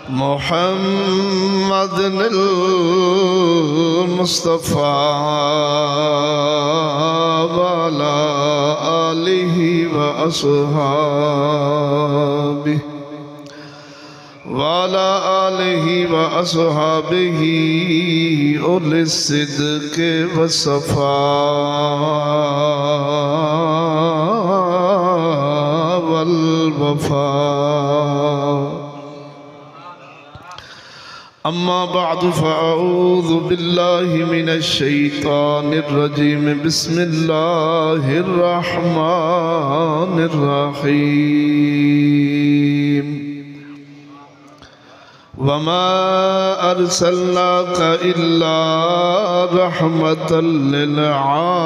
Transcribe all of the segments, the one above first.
मुहम्मदिल मुस्तफ़ा वाला आलिहि व अस्हाबिहि वाला आलिहि व अस्हाबिहि उल सिद्क़ि व सफ़ा वल वफ़ा। अम्मा बअदु फ़अऊज़ु बिल्लाहि मिनश शैतानिर रजीम। बिस्मिल्लाहिर रहमानिर रहीम। वमा अर्सलनाका इल्ला रहमतल लिल आलमीन।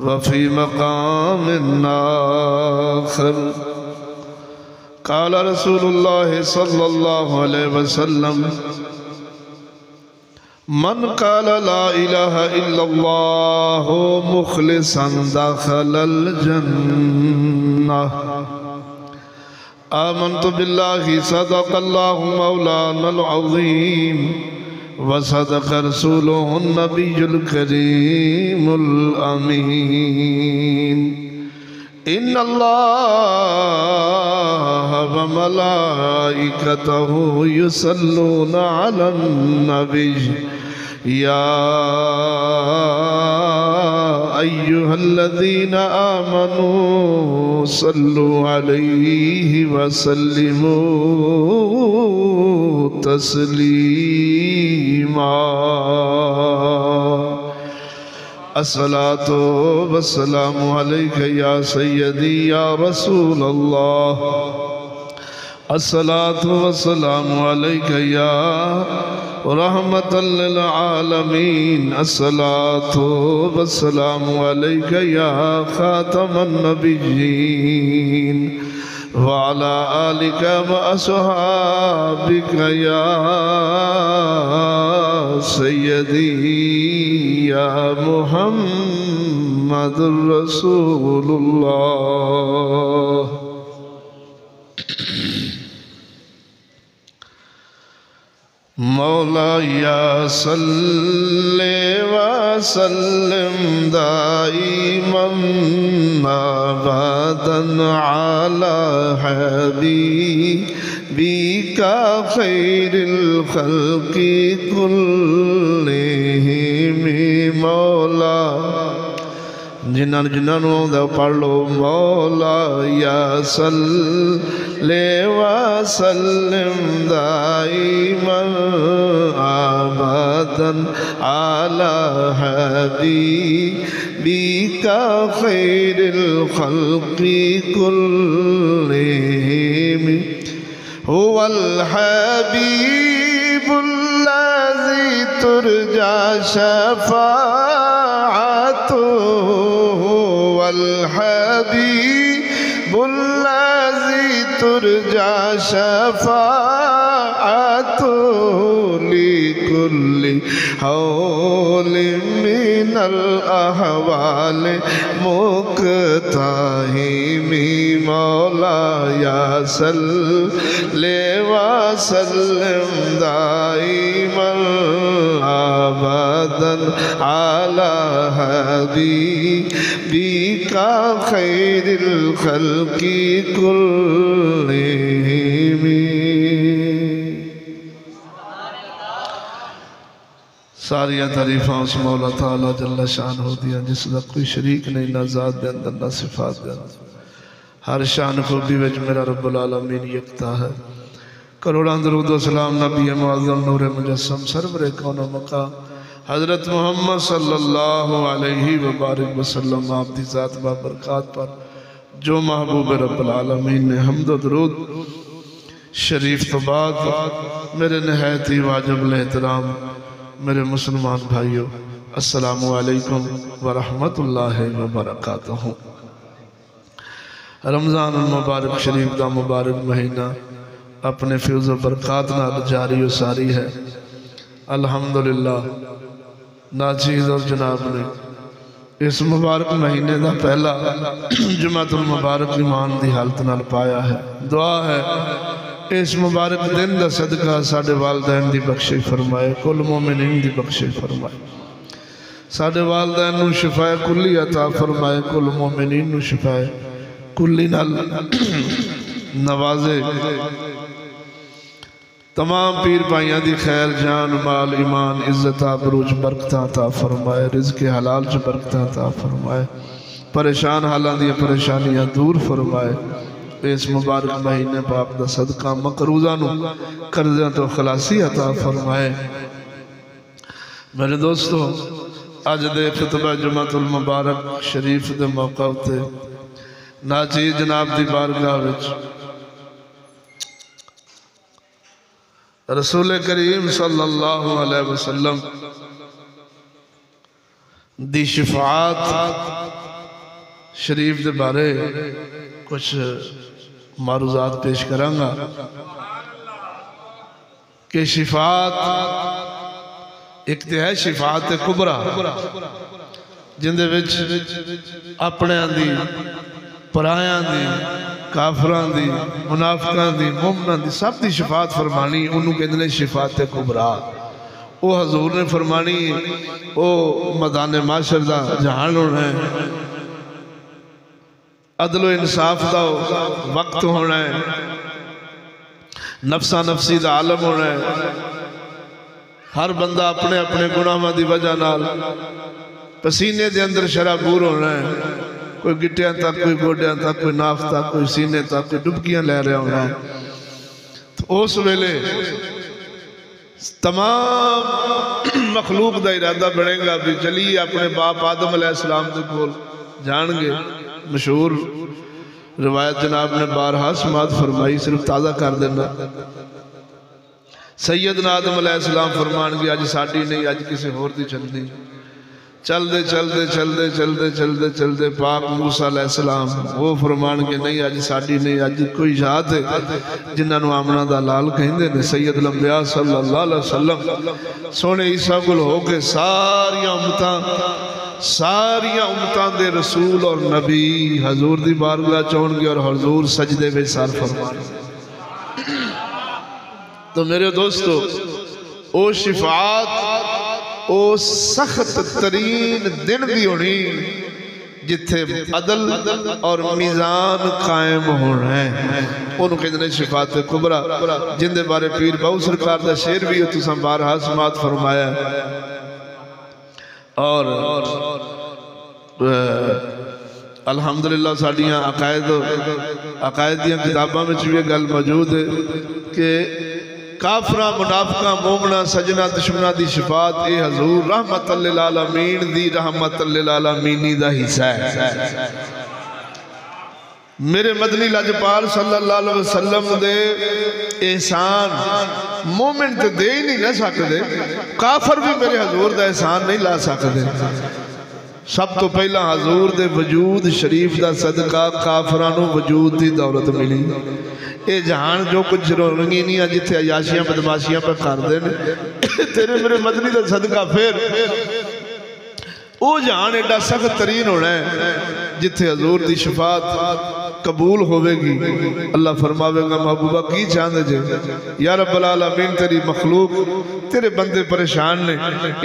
वफ़ी मक़ामिन आख़र क़ाल रसूलुल्लाह सल्लल्लाहु अलैहि वसल्लम मन क़ाल ला इलाहा इल्लल्लाह मुख़लिसन दख़लल जन्नह। आमन्तु बिल्लाहि सदक़ल्लाहु मौलानल अज़ीम व सदक़ रसूलुहुन नबियुल करीमुल अमीन। इन्नल्लाह व मलाइकतहु युसल्लूना अलन नबी या अय्युहल्लज़ीना आमनू सल्लु अलैहि व सल्लिमू तस्लीमा। अस्सलातु वस्सलामु अलैका या सय्यदी या रसूल अल्लाह। अस्सलातु वस्सलामु अलैका या रहमतल लिल आलमीन। अस्सलातु वस्सलामु अलैका या खातमन नबिय्यीन व अला आलिका व अस्हाबिका या सय्यदी या मुहम्मदुर रसूलुल्लाह। मौलाया सल्ले व सल्लिम दाइमन अबदन अला हबीबिका खैरिल खल्क़ि कुल्लिहिम। मौला जिन्होंने आउंदा पढ़ लो। मौला या सल्ले व सल्लिम दाइमन अबदन अला हबीबिका खैरिल खल्क़ि कुल्लिहिम। हुवल हबीबुल्लज़ी तुरजा शफ़ाअतुहु वल हबीबुल्लज़ी तुरजा शफ़ाअतुहु लिकुल्लि हौलिन मिनल अहवाल मुक़ताहिमी। मौला या सल्ले व सल्लिम दाइमन अबदन अला हबीबिका खैरिल खल्क़ि कुल्लिहिम। सारिया तारीफां उस मौला ताला जल्ला शान हो दिया जिसका कोई शरीक नहीं, ना ज़ात दे अंदर ना सिफात दे अंदर। हर शान खूबी विच मेरा रब्बुल आलमीन यकता है। करोड़ां दरूद व सलाम नबी मुअज़्ज़म नूर मुजस्सम सरवर कौनो मका हज़रत मोहम्मद सल्लल्लाहु अलैहि वबारक वसल्लम आप दी ज़ात बाबरकात पर जो महबूब रब्बुल आलमीन ने हम्द व दरूद शरीफ तो बाद मेरे नहायत ही वाजिब एहतराम मेरे मुसलमान भाइयों अस्सलामु अलैकुम व रहमतुल्लाहि व बरकातहू। रमज़ान मुबारक शरीफ का मुबारक महीना अपने फ्यूज़ बरक़ात नाल जारी व सारी है। अल्हम्दुलिल्लाह नाचीज़ और जनाब ने इस मुबारक महीने का पहला जुमातुल मुबारक ईमान की हालत नाल पाया है। दुआ है इस मुबारक दिन का सदका साडे वालदैन की बख्शिश फरमाए, कुल मोमिनीन की बख्शिश फरमाए, साडे वालदैन नूं शिफाए कुल्ली अता फरमाए, कुल मोमिनीन नूं शिफाए कुल्ली नाल नवाजे, तमाम पीर भाइयों की खैर जान माल ईमान इज्जत आबरूज बरकत अता फरमाए, रिज़्क़ हलाल च बरकत अता फरमाए, परेशान हालां दी परेशानियां दूर फरमाए। इस मुबारक महीने पाक दा सदका मकरूज़ा नूं कर्ज़ियां तो खलासी अता फरमाए। मेरे दोस्तों, अज दे खुतबा जुमातुल मुबारक शरीफ के मौका उत्ते नाज़ीर जनाब की बारगाह विच रसूल करीम सल्लल्लाहु अलैहि वसल्लम दी शिफात शरीफ के बारे कुछ मारूजात पेश करांगा कि शिफात एक तो है शिफात कुबरा जिंदे विच अपनियां दी परायां दी काफरां दी मुनाफिकां दी मुमनां दी सब दी शिफात फरमानी, उन्होंने कहते हैं शिफात कुबरा। वो हजूर ने फरमानी, वो मैदान माशर का जहान होना है, अदलो इंसाफ का वक्त होना है, नफसा नफसी का आलम होना है। हर बंदा अपने अपने गुनाहों की वजह नाल पसीने के अंदर शराबूर होना है, कोई गिट्टियां तक, कोई गोडियां तक, कोई नाफ तक, कोई सीने तक, कोई डुबकियां ले रहा होना है। तो उस वेले तमाम मखलूक का इरादा बनेगा भी चलिए अपने बाप आदम अलैहिस्सलाम के कोल जाएंगे। मशहूर रिवायत जनाब ने बारहा समात फरमाई, सिर्फ ताज़ा कर देना। सैयदना आदम अलैहिस्सलाम फरमानगे अज साडी नहीं, अज किसी होर दी चलदी। चलते चलते चलते चलते चलते चलते पाक मूसा अलैहिस्सलाम वो फरमानगे नहीं, अज साडी नहीं, अज कोई जात है जिन्होंने आमना दा लाल कहते हैं। सैयद लंबिया सल्लल्लाहु अलैहि वसल्लम सोने ईसा कोल होके सारिया उम्मतां दे रसूल और नबी हजूर दी बारगाह चौणगे और हजूर सजदे में सर फरमाएंगे। तो मेरे दोस्तों, ओ शिफात ओ सख्त तरीन दिन दी होनी जिथे अदल और मीज़ान कायम होना है, उन्होंने कहते हैं शिफात कुबरा, जिंदे बारे पीर बहु सरकार का शेर भी तुसां बारहा समात फरमाया। और अल्हम्दुलिल्लाह साड़ियाँ अकायद दियां किताबां में भी गल मौजूद है कि काफरा मुनाफिका मोमना सजना दुश्मना दी शिफात ए हजूर रहमत लिल आलमीन दी रहमत लिल आलमीनी दा हिस्सा है। मेरे मदनी लजपाल सल्लल्लाहु अलैहि वसल्लम दे एहसान मोमिन तो दे ही नहीं ना सकते, काफर भी मेरे हजूर दा एहसान नहीं ला सकते। सब तो पहला हजूर दे वजूद शरीफ दा सदका काफरां नूं वजूद दी दौलत मिली। ये जहान जो कुछ रंगीनियां जिथे अयाशियां बदमाशियां पर करते हैं, तेरे मेरे मदनी का सदका फिर वो जहान एडा सख्त तरीन होना है जिथे हजूर की शफात कबूल होवेगी। अल्लाह फरमावेगा महबूबा की चाहते जे या रब्बुल आलमीन, तेरी मखलूक तेरे बंदे परेशान ने,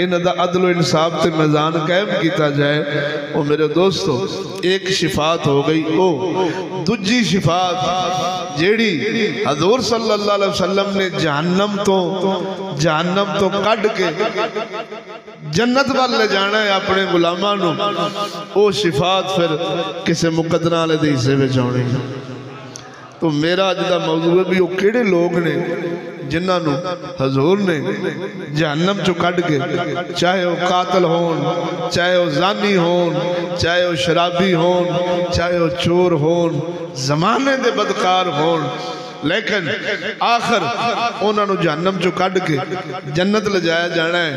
इन्हां दा अदल इंसाफ ते मीज़ान कायम किया जाए। वो मेरे दोस्तों, एक शिफात हो गई। ओ दूजी शिफात जेड़ी हजूर सल्लल्लाहु अलैहि वसल्लम ने जहन्नम तो कढ़ के जन्नत वाल ले जाना है अपने गुलामां नूं, ओ शिफात फिर किसी मुकद्दरा वाले दे हिस्से में आउणी। तो मेरा अज दा मौजू है भी वो किहड़े लोग ने जिन्होंने हजूर ने जहन्नम चो कढ़ के, चाहे वह कातल होन, चाहे वह जानी होन, चाहे वह शराबी होन, चाहे वह चोर होन, जमाने दे बदकार होन, लेकिन आखिर उन्होंने जहन्नम चो कढ़ के जन्नत ले जाया जाना है।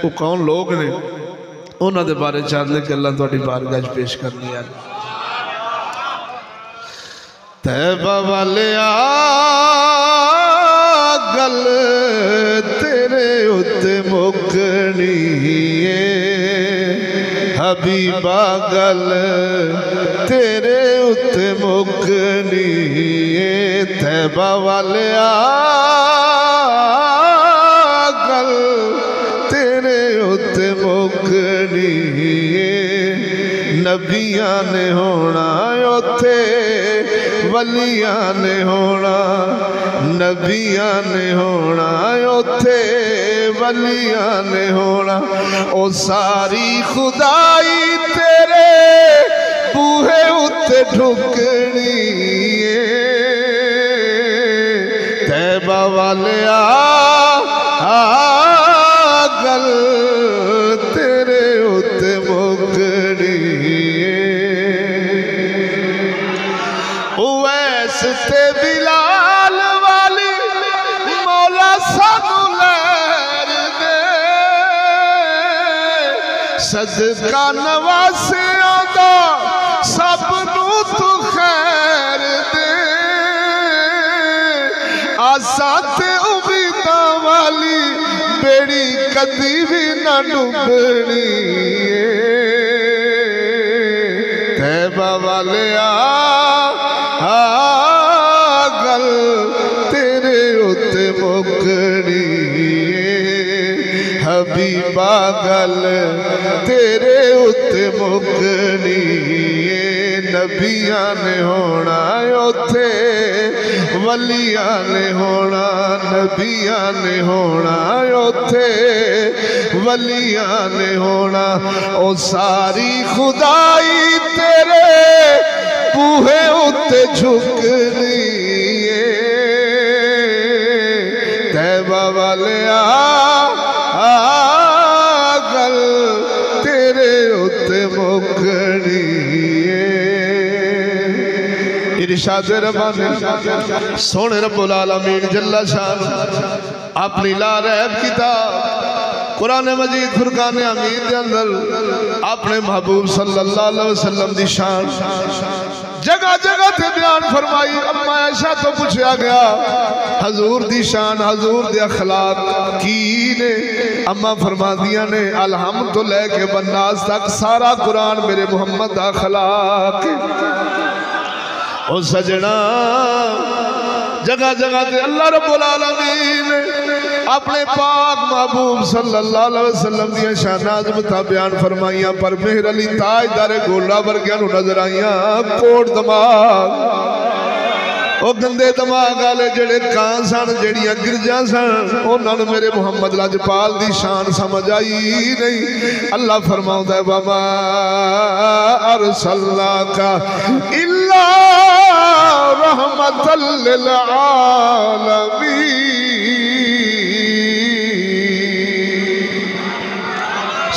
वो कौन लोग ने, उन्होंने बारे चार गल्लां तुहाडी बारगाह पेश करनी है। तैबा वालिया गल तेरे उत्ते मुकनी है, हबीबा गल तेरे उत्ते मुकनी तैबा वालिया गल तेरे उत्ते मुकनी नबियां ने होना उथे वलियां ने होना नबियां ने होना उथे वलियां ने होना ओ सारी खुदाई तेरे बूहे उत्ते ठुकनी तैबा वालिया गल तेरे उत्ते मुकनी उवैस ते बिलाल वाली मौला सानू लैर दे सदका नवासियां दा सब नू तू खैर दे आसा ते उम्मीदां वाली बेड़ी कदी भी ना डूबनी तैबा वालिया गल तेरे उत्ते मुकनी हबीबा गल तेरे उत्ते मुकनी नबियां ने होना उथे वलियां ने होना नबियां ने होना उथे वलियां ने होना ओ सारी खुदाई तेरे बूहे उत्ते झुकनी तैबा वालिया गल तेरे उत्ते मुकनी इरशाद रब्बानी सोने रब्बुल आलमीन जल्ला शान अपनी लारैब किताब कुरान मजीद फुरकान हमीद के अंदर अपने महबूब सल्लल्लाहु अलैहि वसल्लम दी शान जगह जगह ते बयान फरमाई। अम्मा आयशा तो पूछा गया हजूर दी शान हजूर दे अखलाक की ने अम्मा फरमादियां ने अलहम्द तो लेके बन्नास तक सारा कुरान मेरे मुहम्मद दा अखलाक ओ सजना जगह जगह ते अल्लाह रब्बुल आलमीन अपने पाक महबूब सल्लल्लाहु अलैहि वसल्लम दी शान अज़मत बयान फरमाइयां पर मेहर अली ताजदारे गोला वर्गियां नूं नजर आईयां कोट दिमाग ओ गंदे दिमाग वाले जेड़े कां सन जेड़ियां गिरजां सन उन्हां मेरे मुहम्मद लजपाल दी शान समझ आई नहीं। अल्लाह फरमाउंदा है वमा अरसलनाका इल्ला रहमतल लिल आलमीन।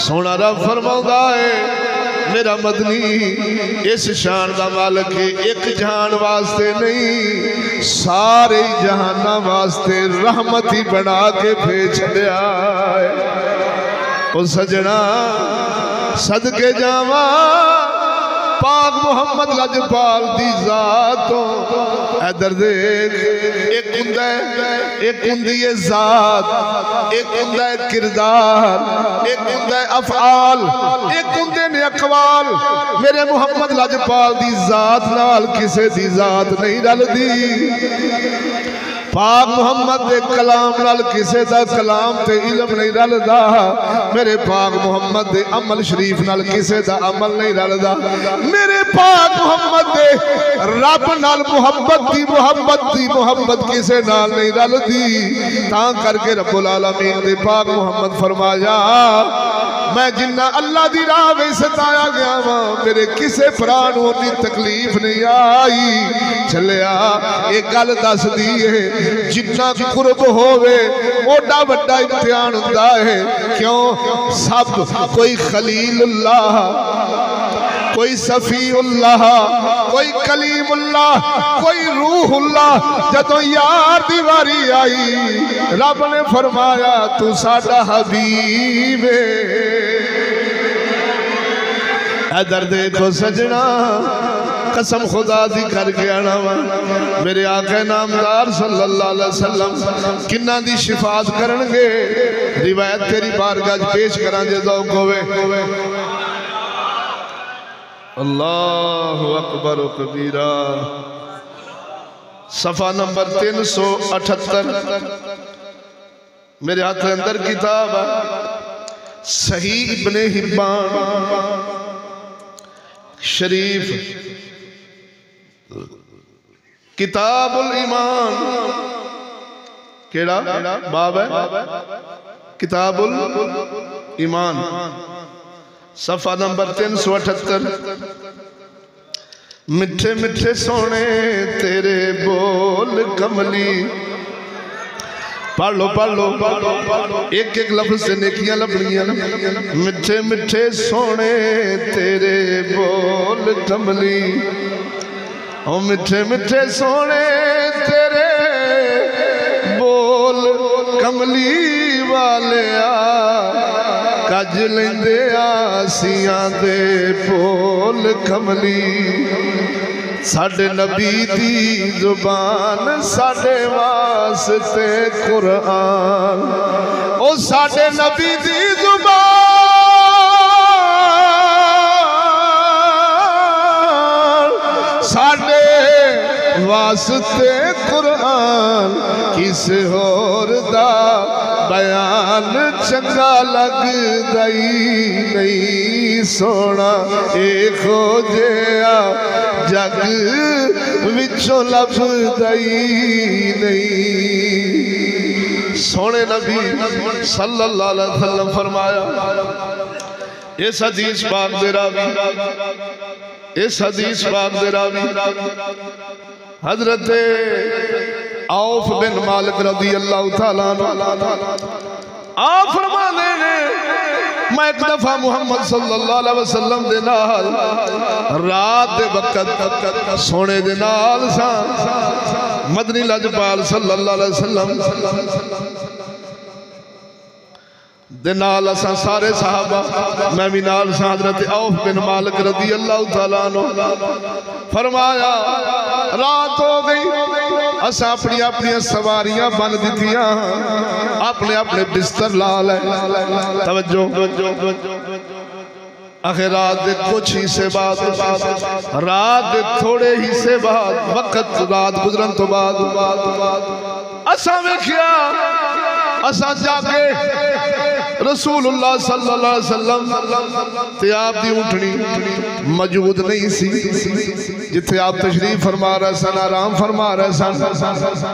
सोना रब फरमाउंदा है मेरा मदनी इस शान का मालिक एक जहान वास्ते नहीं सारे जहाना वास्ते रहमत ही बना के भेज दिया है। ओ सजना सदके जावा पाक मुहम्मद लजपाल दी जात इधर देख एक हुंदी है जात एक हुंदा है किरदार एक हुंदा है अफआल एक हुंदे ने अकवाल। मेरे मुहम्मद लजपाल दी जात नाल किसे दी जात नहीं रलदी पाक मुहम्मद दे कलाम नाल किसे दा कलाम ते इल्म नहीं रलदा मेरे पाक मुहम्मद दे अमल शरीफ नाल किसे दा अमल नहीं रलदा मेरे पाक मुहम्मद दे रब नाल मोहब्बत किसे नाल नहीं रलदी। तां करके रब्बुल आलमीन दे पाक मुहम्मद फरमाया मैं जिन्ना अल्लाह दी राह में सताया गया वा मेरे किसे भरा नूं उन्नी तकलीफ नहीं आई। चलिया एक गल दस दी है जिन्ना कुर्ब होवे ओडा वड्डा इम्तिहान हुंदा है। क्यों सब कोई खलीलुल्लाह कोई सफीउल्लाह कोई कलीमुल्लाह कोई रूहुल्लाह जदों यार दी वारी आई रब ने फरमाया तू साडा हबीब है। इधर देखो सजना कसम खुदा दी करके आना वा मेरे आका नामदार सल्लल्लाहु अलैहि वसल्लम किन्ना दी शिफात करनगे रिवायत तेरी बारगाह पेश करा जे ज़ौक़ होवे अल्लाहु अकबर कबीरा। सफ़ा नंबर 378। मेरे हाथ के अंदर किताब है सही इब्ने हिब्बान शरीफ किताबुल ईमान। केड़ा बाब है? किताबुल ईमान सफ़ा नंबर 378। मिठे मिठे सोने तेरे बोल कमली। पढ़ लो एक एक लफ्ज से नेकियां लभणियां। मिठे मिठे सोने तेरे बोल कमली। ओ मिठे मिठे सोने तेरे बोल कमली वाले कज लेंदे आसियां दे बोल कमली। साडे नबी दी जुबान साडे वास्ते कुरान। ओ साडे नबी दी जुबान साडे वास्ते कुरान। किसे होर दा बयान चंगा लगदा ही नहीं सोना एक हो जिया जग विचों लभदा ही नहीं। सोने नबी सल्लल्लाहु अलैहि वसल्लम फरमाया इस हदीस पाक दे रावी हजरत औफ बिन मालिक रज़ी अल्लाह तआला आप फरमाते हैं मैं एक दफा मुहम्मद सल्लल्लाहु अलैहि वसल्लम दे नाल रात दे वक्त सोने दे नाल सा। मदनी लजपाल सल्लल्लाहु अलैहि वसल्लम दे नाल असां सारे सहाबा मैं भी नाल सा। हजरत औफ बिन मालिक रज़ी अल्लाह तआला अन्हु फरमाया रात हो गई असां अपनी अपनी सवारियां बन दितियां अपने अपने बिस्तर ला ले। तवज्जो आखिर रात दे कुछ हिस्से बाद रात दे थोड़े हिस्से बाद वक्त रात गुजरन तो बाद असां वेखिया असां जाके रसूलुल्लाह सल्लल्लाहु अलैहि वसल्लम ते आप दी ऊँटनी मौजूद नहीं सी। जिथे आप तशरीफ फरमा रहे सन आराम फरमा रहे सन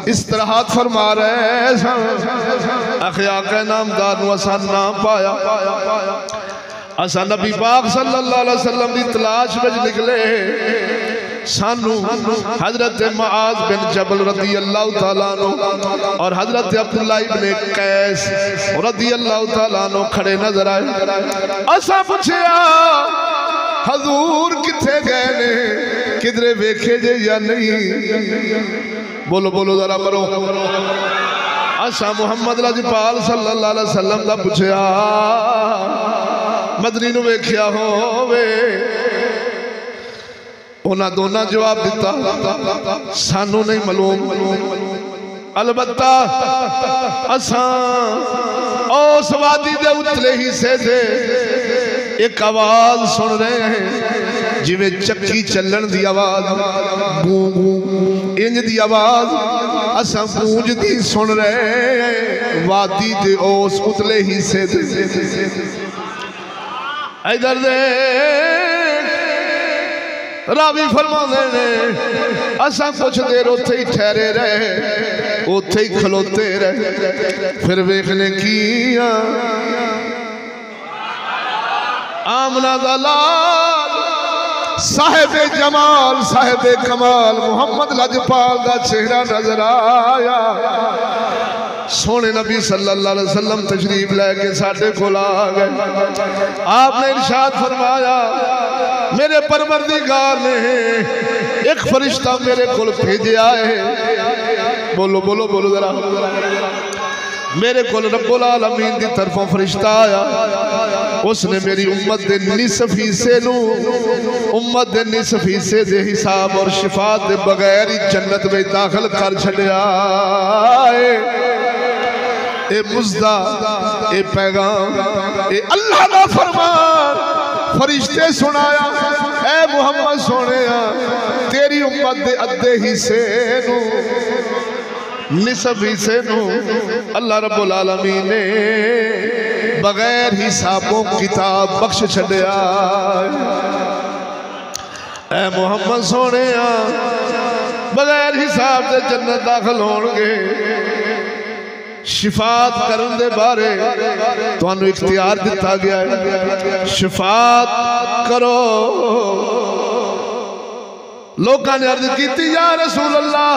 इस्तराहत फरमा रहे सन। आखिर आका नामदार नूं असां ना पाया। असां नबी पाक सल्लल्लाहु अलैहि वसल्लम दी तलाश विच निकले। सानू हजरत मुआज बिन जबल रज़ी अल्लाह तआला अन्हु और हजरत अब्दुल्लाह इब्ने कैस रज़ी अल्लाह तआला अन्हु खड़े नजर आए। असा पूछया हजूर किथे गए ने किधरे वेखे जे या नहीं? बोलो बोलो जरा मरो। असा मुहम्मद लजपाल सल्लल्लाहु अलैहि वसल्लम दा पूछया मदनी नूं वेख्या होवे? उन्हें दोनों जवाब दिता सानू नहीं मालूम अलबत्ता असां उस वादी दे उतले हिस्से से एक आवाज सुन रहे हैं जिवें चक्की चलन दी आवाज गूं गूं इंज दी आवाज असां गूंजदी सुन रहे हैं वादी दे उस उतले हिस्से से। इधर दे रावी फरमाते ने असा कुछ देर उत्थे ही ठहरे रहे उत्थे ही खलोते रहे। फिर वेखने की आमना दा लाल साहिबे जमाल साहिबे कमाल मुहम्मद लजपाल दा चेहरा नजर आया। सोने नबी सल्लल्लाहु अलैहि वसल्लम तशरीफ लैके साडे कोल आ गए। आपने इरशाद फरमाया मेरे परवरदिगार ने एक फरिश्ता मेरे कोल भेजा है। बोलो बोलो बोलो जरा। मेरे कोल रब्बुल आलमीन की तरफों फरिश्ता आया। उसने मेरी उम्मत दे निसफ हिस्से नू उम्मत दे निसफ हिस्से दे हिसाब और शिफात दे बगैर ही जन्नत में दाखिल कर छड़िया। ए मुजदा ए पैगाम ए अल्लाह का फरमान फरिश्ते सुनाया ऐ मुहम्मद सोने तेरी उम्मत दे अद्धे हिस्से नू निसब हिस्से नू अल्लाह रब्बुल आलमीन ने बगैर हिसाबों किताब बख्श छड़िया। ऐ मुहम्मद सोने बगैर हिसाब दे जन्नत दाखिल होणगे। शिफात करन दे बारे तुहानू इख्तियार दिता गया है, शिफात करो। लोगों ने अर्ज की या रसूल अल्लाह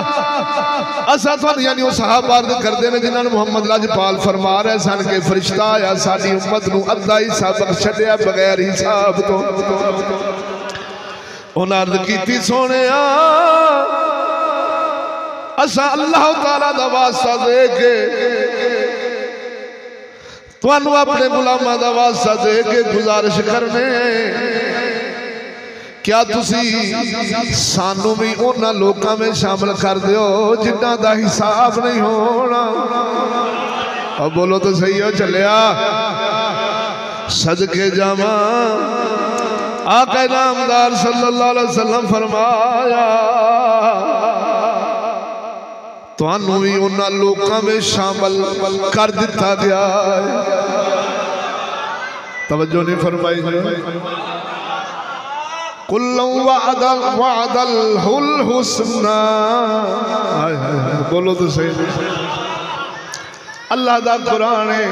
असा तुहानू यानी वो सहाबा अर्ज करते हैं जिन्होंने मुहम्मद लाजपाल फरमा रहे सन के फरिश्ता आया साडी उम्मत नू अद्धा हिस्सा बख्श छड्या बगैर हिसाब तो। उन्हें अर्ज की सोने असा अल्लाह ताला दा वास्ता दे के तुहानू अपने गुलामा दा वास्ता दे के गुजारिश करने क्या तुसी सानू भी उन्हां लोकां में शामिल कर दियो जिन्हां दा हिसाब नहीं होना। अब बोलो तो सही हो चलिया सदके जावा आका नामदार सल्लल्लाहु अलैहि वसल्लम फरमाया तुहानू भी उन्हां लोकां में शामिल कर दिता गया है। तवज्जो नहीं फरमाई कुल्लु वअदल हुस्ना। बोलो तो सही। अल्लाह दा कुरान है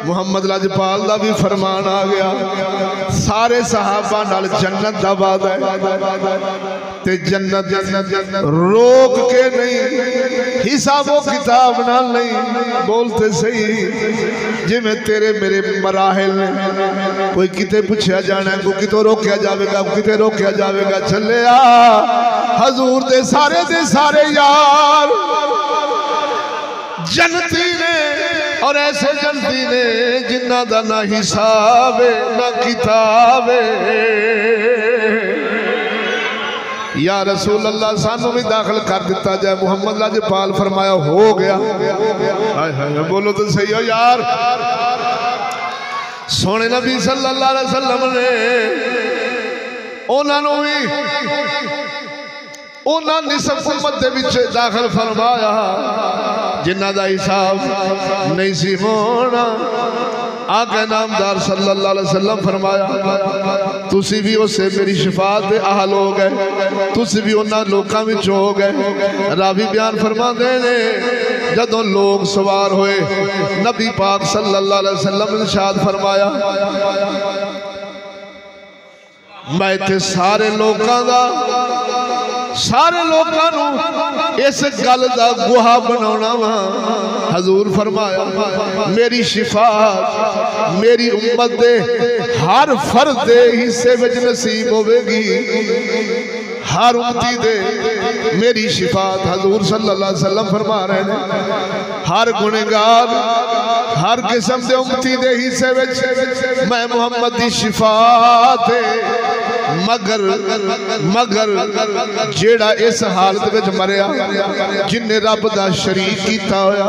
मुहम्मद लाजपाल दा भी फरमान आ गया सारे सहाबा नाल जन्नत दा वादा है ते जन्नत रोक के नहीं हिसाबो किताब नाल नहीं। बोलते सही जिवें तेरे मेरे मराहिल ने कोई किते पूछया जाना कोई कितों रोकया जाएगा किते रोकया जाएगा। चलिया हजूर दे सारे यार जनती ने और ऐसे जनती ने जिन्ना दा ना हिसाब ना किताब। या रसूल अल्लाह सानू भी दाखिल कर दिता जाए। मुहम्मद लाजपाल फरमाया हो गया। हाय हाय बोलो तो सही हो यार। सोने नबी सल्लल्लाहु अलैहि वसल्लम ने उन्होंने भी उन्होंने निसब उम्मत दे विच दाखिल फरमाया जिन्ना दा हिसाब नहीं सी होना। आका नामदार सल्लल्लाहु अलैहि वसल्लम फरमाया तुसी भी उसे मेरी शिफात दे अहल हो गए तुसी भी उन्हां लोकां विच हो गए। रावी बयान फरमाते ने जदों लोग सवार होए नबी पाक सल्लल्लाहु अलैहि वसल्लम ने इरशाद फरमाया मैं इत्थे सारे लोकां नू इस गल दा गुहा बनाना वा। हजूर फरमाया मेरी शिफात मेरी उम्मत दे हर फर्द दे हिस्से विच नसीब होवेगी। हर उम्मती दे मेरी शिफात हजूर सल्लल्लाहु अलैहि वसल्लम फरमा रहे हैं हर गुनहगार हर किस्म दे उम्मती दे हिस्से विच मैं मुहम्मद दी शिफात मगर जेड़ा इस हालत विच मरिया जिन्ने रब दा शरीक कीता होया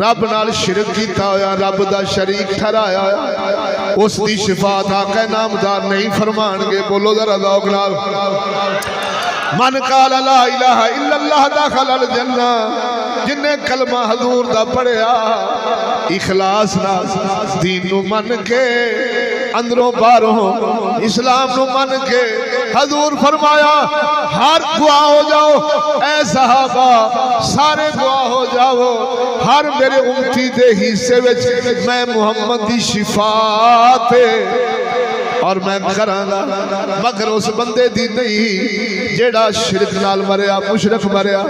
रब नाल शिरक कीता होया रब दा शरीक ठहराया उस दी शिफात आका नामदार नहीं फरमानगे। बोलो जरा ज़ौक़ नाल मन काला ला इलाहा इल्लल्लाह दखलल जन्ना। जिन्ने कलमा हजूर दा पढ़िया इखलास नाल दीन नू मन के अंदरों बाहरों इस्लाम नू मन के हजूर फरमाया हर गुआह हो जाओ ऐ सहाबा सारे गुआह हो जाओ हर मेरे उम्मती दे हिस्से विच मैं मुहम्मद दी शिफात और मैं करांगा मगर उस बंदे दी नहीं जेड़ा शिरक नाल मरिया मुशरक मरिया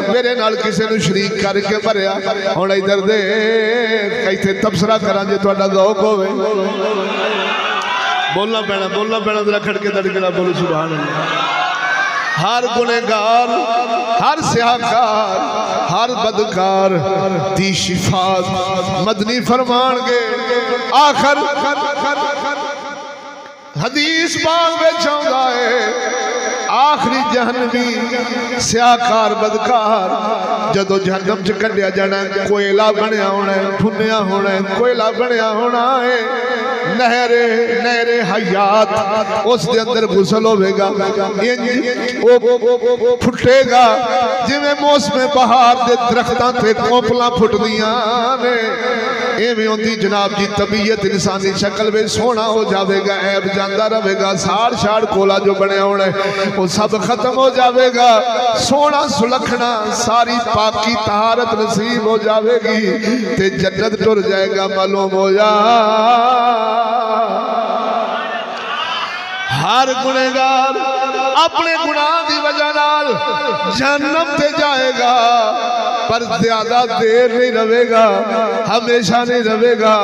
मेरे नाल किसी नू शरीक करके मरिया। हुण इधर दे इत्थे तबसरा करा जे तुहाडा ज़ौक़ होवे। बोलना पैना जरा खड़के तड़केड़ा बोलो सुभान अल्लाह। हर गुनहगार हर स्याहकार हर बदकार दी शिफात मदनी फरमानगे। आखर हदीस पाक विच आउंदा है आखिरी जहन्नमी स्याकार बदकार जदों जहन्नम च कढ़िया जाना कोयला बनया होना है, भुनिया होना है, कोयला बनया होना है। नहरे नहरे हयात उस दे अंदर गुसल होगा, इंज फुटेगा जिवें मौसम बहार दे दरख्तां ते कोपलां फुटदियां ने। एवें होंदी जनाब जी तबीयत इंसानी शक्ल में सोना हो जाएगा, ऐब जाता रहेगा, साड़ शाड़ कोला जो बनया होना है वो सब खत्म हो जाएगा। सोना सुलखना सारी पाकी तहारत नसीब हो जाएगी ते जन्नत टुर जाएगा मालूम हो जा। हर गुनेगार अपने गुनाह की वजह नाल जहन्नम ते जाएगा, पर ज्यादा देर नहीं रहेगा, हमेशा नहीं रहेगा।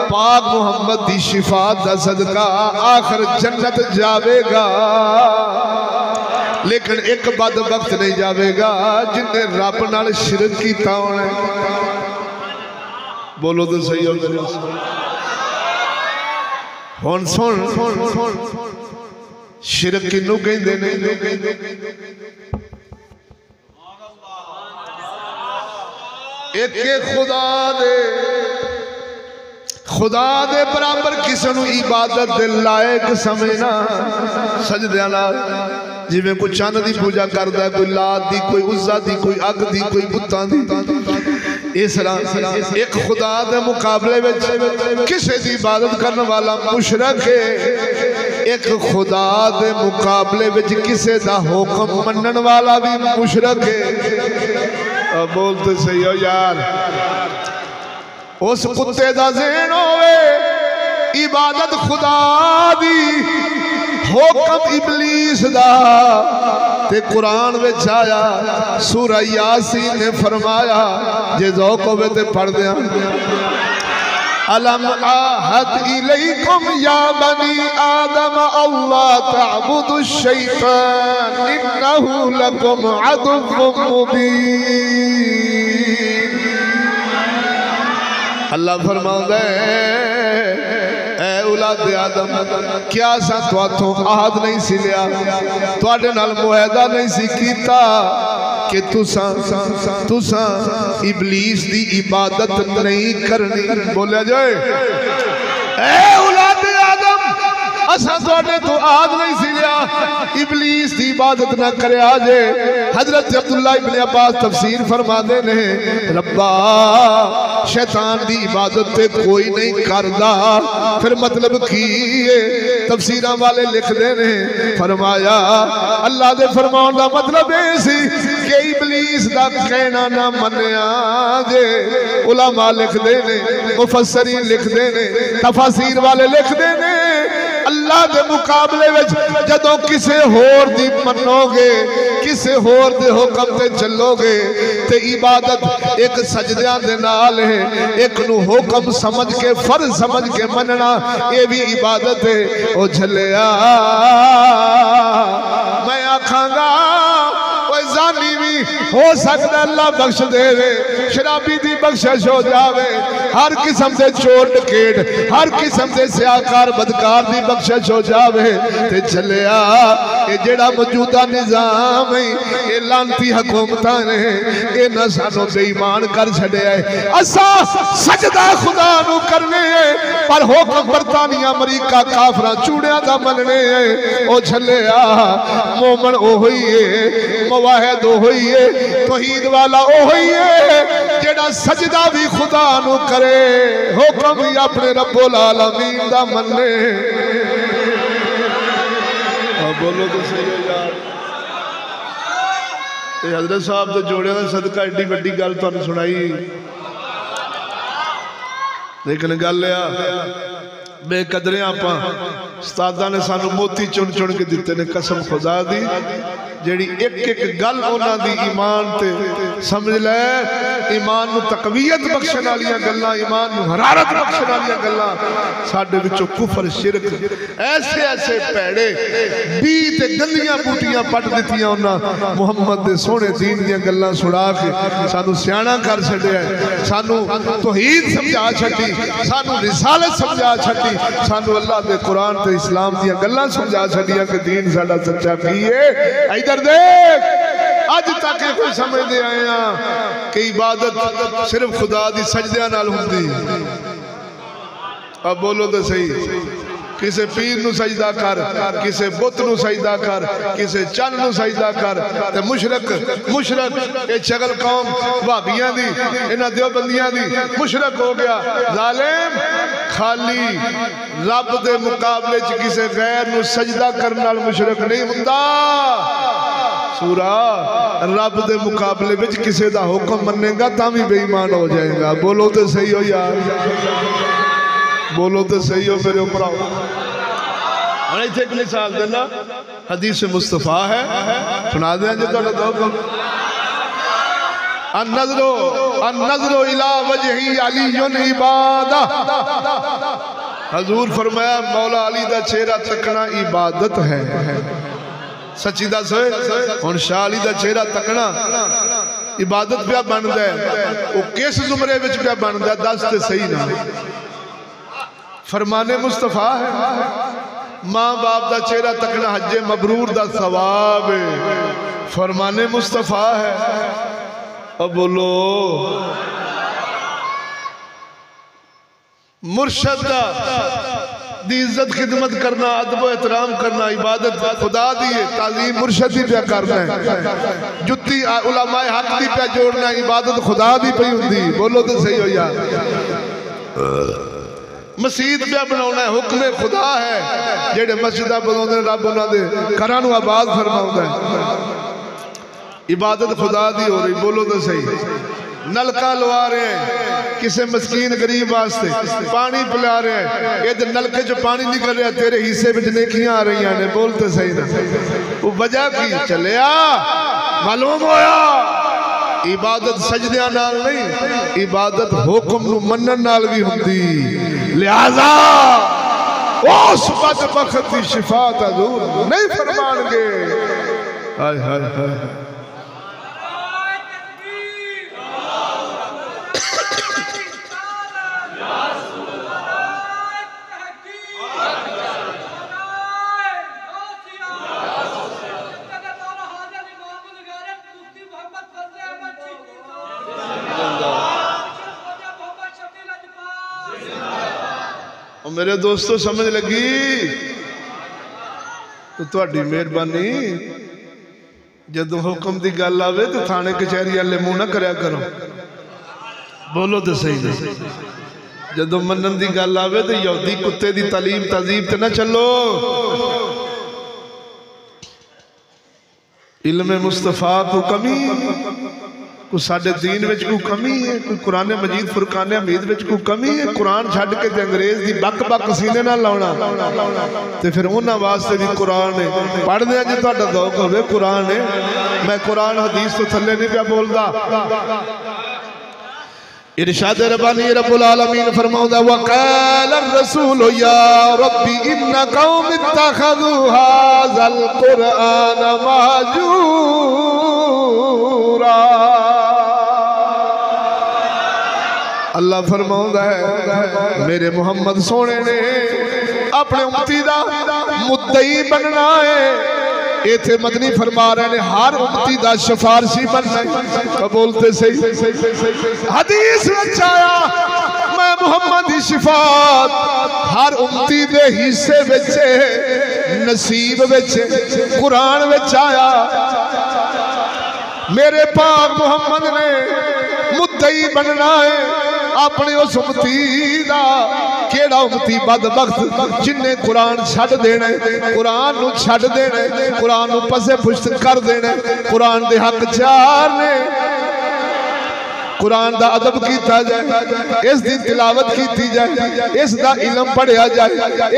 पाक मुहम्मद की शिफात का सदका आखिर जन्नत जाएगा। लेकिन एक बद वक्त नहीं जाएगा जिन्हें रब नाल शिरक कीता होना। बोलो तो सही हो मेरे हुण सुन शिरक किनू कहंदे ने? एक खुदा दे बराबर किसी नूं इबादत दे लायक समझना सजदियां नाल। जिवें कोई चंद की पूजा करता है, कोई लात की, कोई उज़्ज़ा की, कोई अग की, कोई बुतां दी। इस तरह एक खुदा के मुकाबले में किसी की इबादत करने वाला मुशरक है। एक खुदा के मुकाबले में किसी का हुक्म मनन वाला भी मुशरक है। बोलते सही हो यार। उस कुत्ते का ज़हन होवे इबादत खुदा दी, हुक्म इबलीस दा। ते कुरान विच आया सूरा यासीन ने फरमाया जे ज़ौक़ होवे ते पढ़ दियां। अलम आहद इलैकुम या बनी आदम अल्ला तअबुदु शैतान इन्नहु लकुम अदुव्वुम मुबीन। अल्लाह फरमांदा है ऐ औलाद आदम क्या सा तुहाथों आहद नहीं सी लिया, तुहाडे नाल मुआहदा नहीं सी कीता कि तुसा इबलीस दी इबादत नहीं करनी। बोलिया जाए ऐ औलाद आदम असा तुहाडे तो आहद नहीं सी लिया इबलीस दी इबादत ना करया जे। हजरत अब्दुल्ला इब्न अब्बास तफसीर फरमाते ने रब्बा शैतान दी इबादत ते कोई नहीं करदा, फिर मतलब की है? तफसीरां वाले लिखते ने फरमाया अल्लाह दे फरमान दा मतलब ये सी कि इबलीस दा कहना ना मन्या जे। उलमा लिखते ने, मुफस्सरीन लिखते ने, तफसीर वाले लिखते ने अल्लाह के मुकाबले में जदों किसी होर दी मनोगे, किसी होर दे हुक्म ते चलोगे ते इबादत एक सजदियां दे नाल है। एक नू हुक्म समझ के फर्ज समझ के मनना ये भी इबादत है। ओ झलिया मैं आखांगा जानी भी हो सकता अल्लाह बख्श देवे, शराबी दी बख्शिश हो जावे, हर किस्म से चोर डकेट, हर किस्म से स्याकार बदकार दी बख्शिश हो जावे। ते चलिया ये जेड़ा मौजूदा निजाम है, ये लानती हुकूमतां ने ये ना सानू बेईमान कर छड़िया है। असा सजदा खुदा नू करने पर हुक्म बरतानिया अमरीका काफरा चूड़िया दा मनने है। ओ छलिया मोमन ओही है, मुवाहिद ओही है, तौहीद वाला ओही है जेड़ा सजदा भी खुदा नू करे, हुक्म भी अपने रब्बुल आलमीन दा मन्ने। बोलो तो सही है यार। हजरत साहब तो जोड़े का सदका एडी वड्डी गल तुहानू सुनाई, लेकिन गल बेकदरे आपां उस्तादा ने सानू मोती चुन चुन के दिते ने। कसम खुदा दी जेड़ी एक एक गल उन्हां दी ईमान ते समझ लै ईमान नूं तकवीयत बख्शण वालियां गल्लां, ईमान नूं हरारत बख्शण वालियां गल्लां, साडे विचों कुफर शिरक ऐसे ऐसे भैड़े बी ते गंदियां बूटियां पट दित्तियां उन्हां मुहम्मद दे सोहणे दीन दीयां गल्लां सुना के सानू सियाणा कर छड्डिया, सानू तौहीद समझा छड्डी, सानू रिसालत समझा छड्डी, सानू अल्लाह दे कुरान ते इस्लाम दीयां गल्लां समझा छड्डियां कि दीन साडा सच्चा की है। इधर देख, अज तक कोई समझते आए हैं कि इबादत सिर्फ खुदा दी सजदियां नाल हुंदी। अब बोलो तो सही, किसे पीर नू सजदा कर, किसे बुत नू सजदा कर, किसे चंद नू सजदा कर, ते मुशरक ये शगल कौम भाबियां दी, इन्हां देवबंदियां दी मुशरक हो गया। जालिम खाली रब दे मुकाबले च किसे गैर नू सजदा करन नाल मुशरक नहीं हुंदा। सूरा रब दे मुकाबले विच किसे दा हुक्म मन्नेगा तां भी बेईमान हो जाएगा। बोलो तो सही हो यार, बोलो तो सही हो मेरे ऊपर। हम इत्थे एक मिसाल देना, हदीस मुस्तफा है, सुना दें जो तुहाडा दो अन्नज़रो इला वजही अलीयुन इबादा। हजूर फरमाया मौला अली दा चेहरा तकना इबादत है। सच्ची दस हुण शाह अली दा चेहरा तकना इबादत पिया बनदा है, वो किस जुमरे विच पिया बनदा है दस ते सही ना। फरमाने मुस्तफा है, मां बाप का चेहरा तकना हजे मबरूर का सवाब है। फरमाने मुस्तफा है। अब बोलो, मुर्शद दी इज्जत खिदमत करना, अदब एहतराम करना इबादत खुदा दी है, तालीम मुर्शद दी पे करना है, जुत्ती उलमाए हक दी पे जोड़ना इबादत खुदा दी पई हुंदी। बोलो तो सही हो यार। मसीद पे बनाना हुक्म खुदा है, जेडे मस्जिद बनाते रब उन्होंने घरां नूं आबाद फरमाउंदा है, इबादत खुदा दी हो रही। बोलो तो सही। नलका लवा रहे हैं किसी मस्कीन गरीब वास्ते, पानी पिला रहे हैं, ये नलके चो पानी निकल रहा, तेरे हिस्से में नेकियां आ रही ने। बोलते सही ना, वो वजह की चलिया मालूम होया इबादत सजदियां नाल नहीं, इबादत हुक्म नूं मनन नाल भी हुंदी। लिहाजा उस बदबख्त दी शिफात हजूर नहीं फरमानगे। हाय हाय हाय मेरे दोस्तों समझ लगी तो तुहाडी मेहरबानी। जदों हुक्म की गल आवे तो थाने कचहरी वाले मुंह ना करया करो। बोलो तो सही नहीं। जदों मनन की गल आवे तो यहूदी कुत्ते की तालीम तहजीब ते ना चलो। इल्मे मुस्तफा को कमी, कोई साडे दीन विच कोई कमी है, कोई कुरान मजीद फुरकान हमीद विच कोई कमी है। कुरान छड्ड के अंग्रेज की बक बक सीने नाल लाउणा ते फिर उन्हां वास्ते भी कुरान है। पढ़दे जे तुहाडा दौक होवे कुरान है। मैं कुरान हदीस तो थल्ले नहीं पिया बोलदा। इरशाद रब्बानी रब्बुल आलमीन फरमाउंदा वक़ाल रसूल या रब्बी इन्ना कौम इत्तखज़ू हाज़ल कुरआन महजूरा। अल्लाह फरमाउंदा है मेरे मुहम्मद सोने ने अपने उम्मती दा मुद्दई बनना है। इथे मदनी फरमा रहे ने हर उम्मती दा सिफारशी बनना है। बोलते सही। हदीस विच आया मैं मुहम्मद दी सिफात हर उम्मती दे हिस्से विच नसीब विच कुरान विच आया। मेरे पाक मुहम्मद ने मुद्दई बनना है अपने उस उम्मती दा। केड़ा उम्मती बदबख्त जिन्हें कुरान छड्ड देना, कुरान नूं छड्ड देना, कुरान नूं पसे पुश्त कर देना। कुरान दे हक चार ने, कुरान दा अदब कीता जाए, इस दी तिलावत की जाए, इस दा इल्म पढ़िया जाए,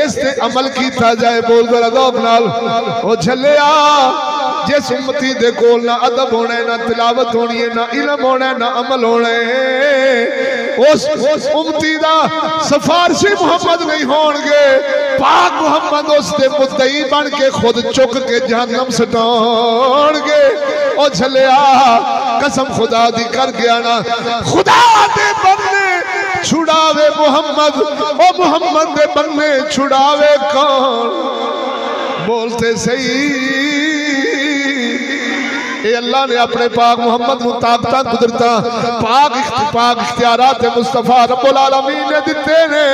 इस ते अमल कीता जाए। बोल दो रज़ा नाल ओ झल्लिया जिस उम्मती दे कोल ना अदब होना है, ना तिलावत होनी है, ना इल्म होना है, ना अमल होना है, उस उम्मती दा सिफारशी मुहम्मद नहीं होंगे। पाक मुहम्मद उसके मुद्दई बन के खुद चुक के जहन्नम सटाउणगे। ओ झलिया कसम खुदा दी कर गया ना, खुदा दे बन्ने छुड़ावे मुहम्मद, ओ मुहम्मद दे बन्ने छुड़ावे कौन? बोलते सही। ये अल्लाह ने अपने पाक मुहम्मद को ताकत कुदरता पाक इख्तियारात मुस्तफा रब्बुल आलमीन ने दिते ने।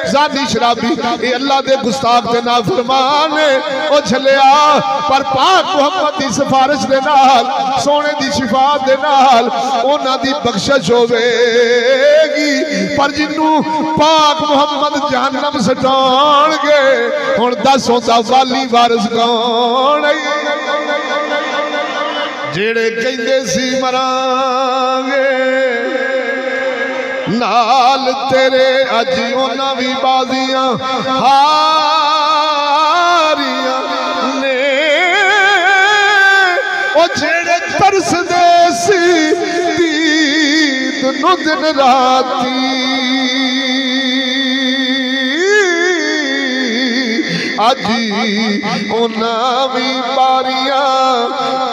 जानी शराबी ये अल्लाह दे गुस्ताख ते नाफरमान ने। ओ झलिया पर पाक मुहम्मद दी सिफारिश दे नाल, सोने दी शिफात दे नाल उन्हां दी बख्शिश होवेगी। पर जिन्नू पाक मुहम्मद जहन्नम सटाउणगे, हुण दस होंदा वाली वारिस कौन है? जेड़े कहंदे सी मरांगे नाल तेरे, अज उन्हां भी बाजियां हारियां ने। ओ जेड़े तरसदे सी दीद नूं दिन राती, अजी उन्हां भी बारियां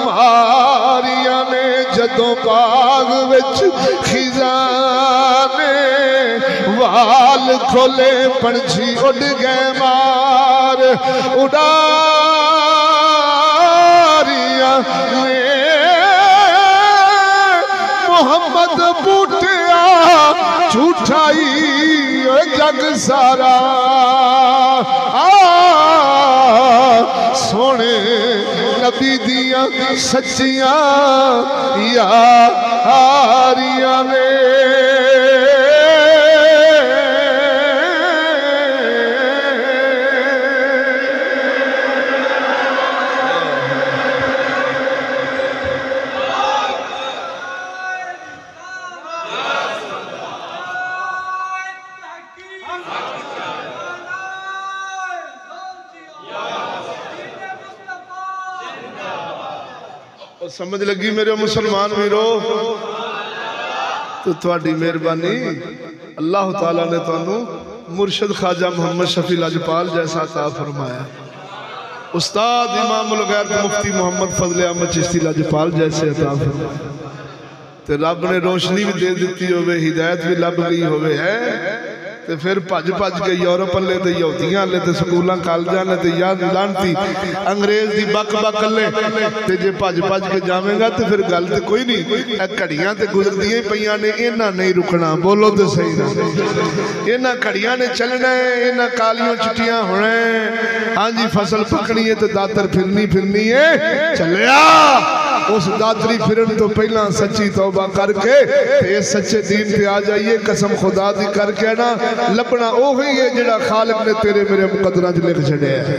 मारियां ने। जदों बाग विच खिजाने वाल खोले, पंछी उड़ गए मार उड़ारियां ने। मोहम्मद बूटिया झूठाई जग सारा, सोने नबी दिया सच्चियां यारियां ने। समझ लगी मेरे मुसलमान वीरो? तो थोड़ी मेहरबानी अल्लाह ताला ने तुहानू मुर्शद ख्वाजा मोहम्मद शफी लजपाल जैसा अता फरमाया। उस्ताद इमामुल गैर मुफ्ती मोहम्मद फजल अहमद चिश्ती लजपाल जैसे अता फरमाया। ते रब ने रोशनी भी दे दी होवे, हिदायत भी लभ गई होवे है। ते फिर भज भज के यूरोप ले ते यहूदियां ले ते स्कूलों कॉलेजां ले ते यार लानती अंग्रेज दी बक बक ले ते जे भज भज के जावेगा तो फिर गल तो कोई नहीं। घड़ियां ते गुजरदियां पईयां ने, इन्हां नहीं रुकना। बोलो तो सही ना, इन्हां घड़ियां ने चलना है, इन्हां कालियों चिट्टियां होना है। हाँ जी फसल पकनी है तो दातर फिरनी है। चलिया उस दातरी फिरन तो पहला सच्ची तौबा करके इस सच्चे दीन पे आ जाइए। कसम खुदा दी करके ना लभना ओही है जिहड़ा खालिक ने तेरे मेरे मुकद्दरां च लिख छड़िया है।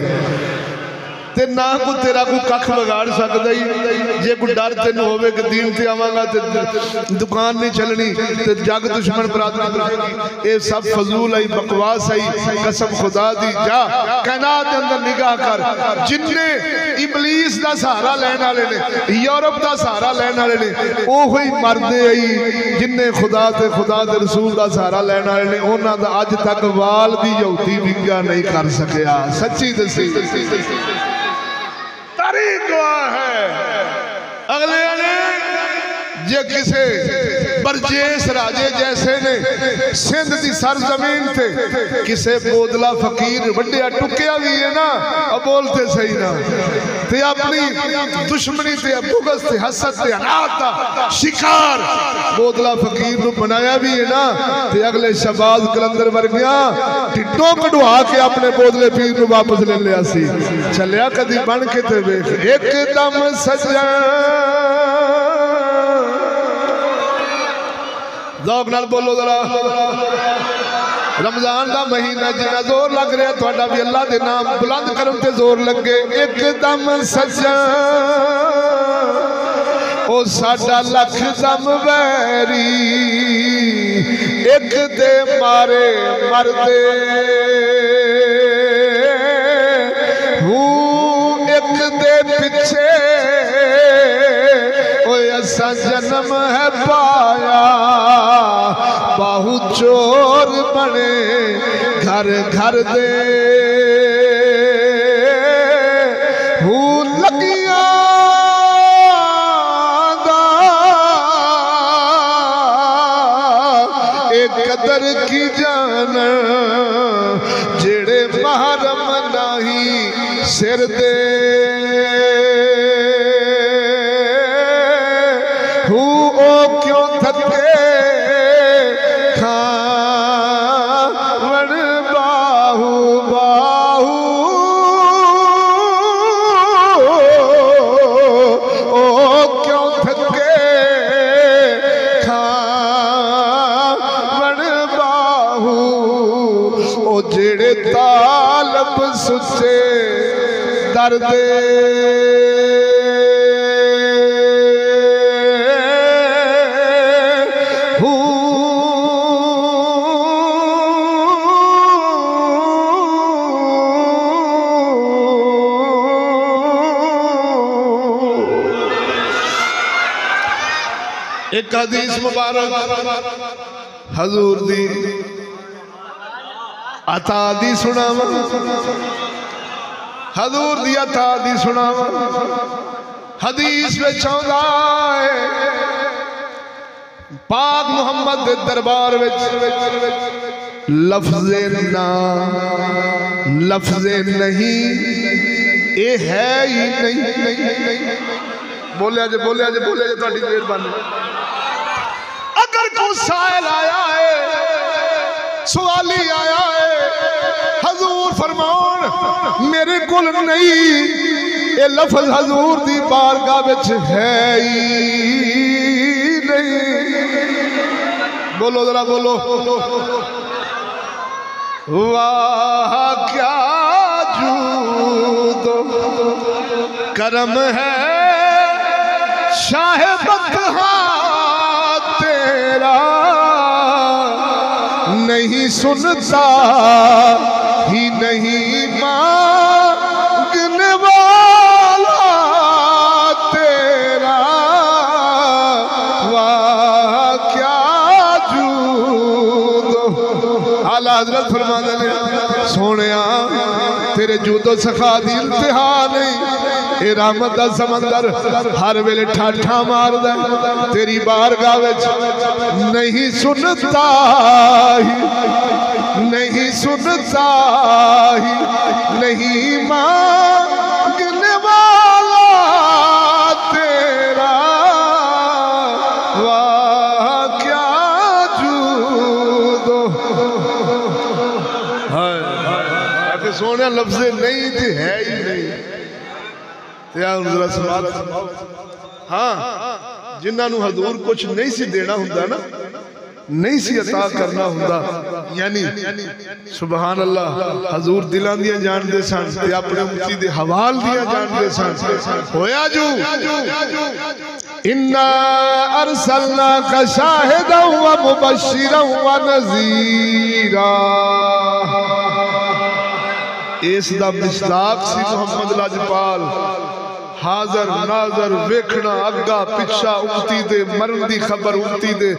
ते ना को तेरा कोई कख बिगाड़ सकदा ही। जे कोई डर तेन होवे कि दीन ते आवांगा ते दुकान नहीं चलनी ते जग दुश्मन बरादरी, ये सब फजूल है, बकवास है। कसम खुदा दी जा कायनात के अंदर निगाह कर, जिन्ने इबलीस दा सहारा लैन वाले ने, यूरोप दा सहारा लैन वाले ने, ओही मरदे आई। जिन्ने खुदा ते रसूल दा सहारा लैन वाले ने, उन्हां दा अज तक वाल भी यहूदी विंगा नहीं कर सकिया। सच्ची दसी दुआ है। अगले ने जे किसे बरजेस राजे जैसे ने सिंध की सरजमीन थे किसे बोदला फकीर वड्डिया टुकिया भी है ना, अब बोलते सही ना, ते अपनी दुश्मनी ते बुग़्ज़ ते हसद ते अनात दा शिकार बोदला फकीर नु बनाया भी है ना। ते अगले शहबाज कलंदर वर्गिया टिड्डों कढ़वा के अपने बोदले पीर नु वापस ले लिया सी। चलिया कदी बन के ते वेख एकदम सजन ज़ौक़ नाल बोलो जरा। रमजान का महीना जिन्ना जोर लग रहा थोड़ा भी अल्लाह के नाम बुलंद करन ते जोर लगे। एकदम सजन ओ साडा लख दम वैरी, एक दे मारे मरदे हूँ, एक दे पिछे जन्म है पाया, बाहु चोर बने घर घर दे लगिया कदर की जान जेड़े महरम नहीं सिर दे ओ क्यों थके खावण बाहू बाहू ओ क्यों थके जेड़े तालब सुचे दर्द एक हदीस मुबारक हजूर दी अता दी सुनावा, हजूर दी अता दी सुनावा। हदीस में आउंदा है पाक मुहम्मद दे दरबार विच लफ्ज़े ना लफ्ज़े नहीं ये है ही नहीं। बोलिया जे बोलिया जे बोलिया जे तुहाडी मेहरबानी। अगर कोई साइल आया है सवाली आया है हजूर फरमान मेरे को नहीं ये लफ्ज हजूर दी बारगाह विच है ही नहीं। बोलो जरा बोलो। वाह क्या जूदो करम है शाह बतहा तेरा, नहीं सुनता ही नहीं मांगने वाला तेरा। वाह क्या जूदो। आला हजरत फरमाते ने सोनिया तेरे जूदो सखा दी इंतहा नहीं, ए रहमत दा समंदर हर वेले ठाठा मारदा तेरी बारगाह विच नहीं सुनता ही नहीं सुनता ही नहीं मांगने वाला तेरा। वाह क्या जूदो है सोने लफ्ज़े नहीं थे है ही नहीं। हाँ जिन्होंने हजूर कुछ नहीं सी देना हुंदा ना नहीं सी अता करना हुंदा यानी सुभान अल्लाह हजूर दिलां दियां जानदे सन ते अपने उम्मती दे हवाल दियां जानदे सन। होया जू इन्ना अरसलनाका शाहिदन व मुबश्शिरन व नज़ीरा। इस दा मिसदाक सी मुहम्मद लाजपाल हाजर नाजर वेखना अग्गा पिछा उम्मती दे मरन दी खबर उम्मती दे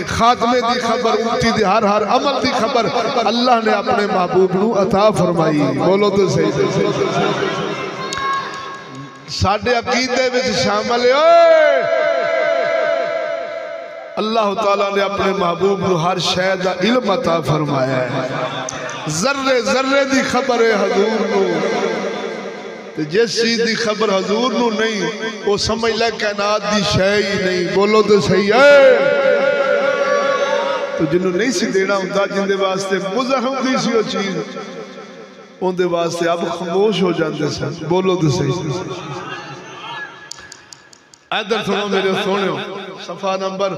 खात्मे दी खबर उम्मती दे हर हर अमल दी खबर अल्लाह ने अपने महबूब नू अता फरमाई। बोलो तो सही। साडे अकीदे विच शामिल है अल्लाह ताला ने अपने महबूब नू हर शय दा इल्म अता फरमाया है। जर्रे जर्रे दी खबर है हजूर नू, जिस चीज की खबर हजूर नू नहीं वो समझ ले कायनात दी शय ही नहीं। बोलो तो सही है। तो जिन्हों नहीं सी देना हुंदा जिंदे वास्ते मुज़हम दी सी वो चीज उनदे वास्ते अब खामोश हो जाते सन। बोलो तो सही। इधर सुनो मेरे सोनियो सफा नंबर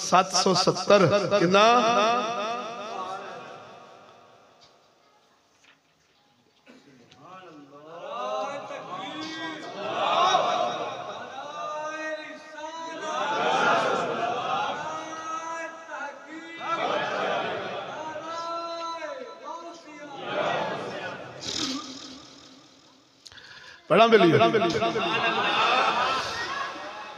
770 कितना बड़ा मिली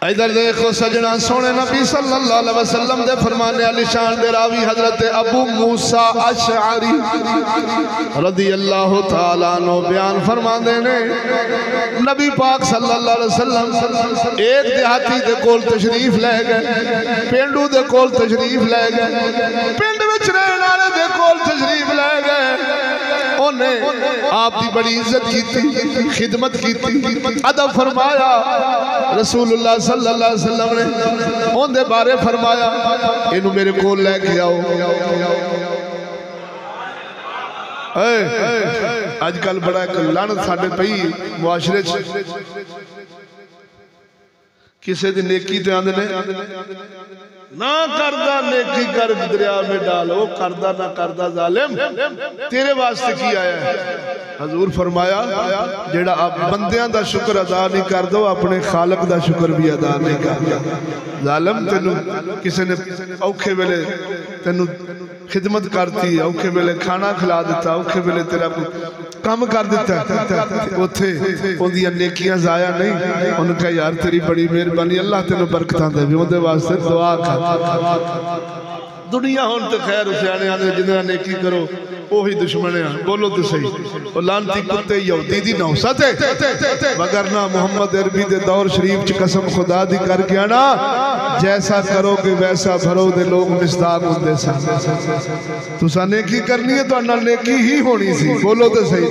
इधर देखो सजना, सोने नबी सल्लल्लाहु अलैहि वसल्लम दे फरमाने वाली शान दे रावी हजरत अबू मूसा अशअरी रदियल्लाहु ताला अन्हु बयान फरमाते ने, नबी पाक सल्लल्लाहु अलैहि वसल्लम एक देहाती दे कोल तशरीफ ले गए, पेंडू दे कोल तशरीफ ले गए, पिंड विच रहने वाले दे कोल तशरीफ ले गए। उन्हें आपकी बड़ी इज्जत की, खिदमत की, अदब फरमाया। रसूलुल्लाह सल्लल्लाहु अलैहि वसल्लम ने उनके बारे फरमाया, इनू मेरे कोल लेके आओ। अजकल बड़ा एक लानत साडे पई मुआशरे च, किसी दी नेकी ते आंदे ने ना करदा नेकी कर दरिया में डाल, वो करदा ना करदा जालिम तेरे वास्ते की आया है। हजूर फरमाया, जेड़ा आप बंदियां दा शुक्र अदा नहीं कर दो, अपने खालक दा शुक्र भी अदा नहीं करदा। जालिम तेनू किसी ने औखे वेले तेनू खिदमत करती, औखे वेले खाना खिला दिता, औखे वेले तेरा काम कर दिता, उथे उहदियां नेकियां जाया नहीं। उन्हें कहा यार तेरी बड़ी मेहरबानी, अल्लाह तेनू बरकतां देवे, उहदे वास्ते दुआ कर। दुनिया हुण तो खैर सियाणे आंदे जिन्ना नेकी करो वही दुश्मन है, बोलो तो सही। वो लानती कुत्ते यहूदी दी नौसत है, मगर ना मोहम्मद अरबी दे दौर शरीफ च कसम खुदा दी करके आना, जैसा करोगे वैसा भरोगे, लोग मिसदाक होंदे सन। तुसा नेकी करनी है तो नेकी ही होनी सी, बोलो तो सही।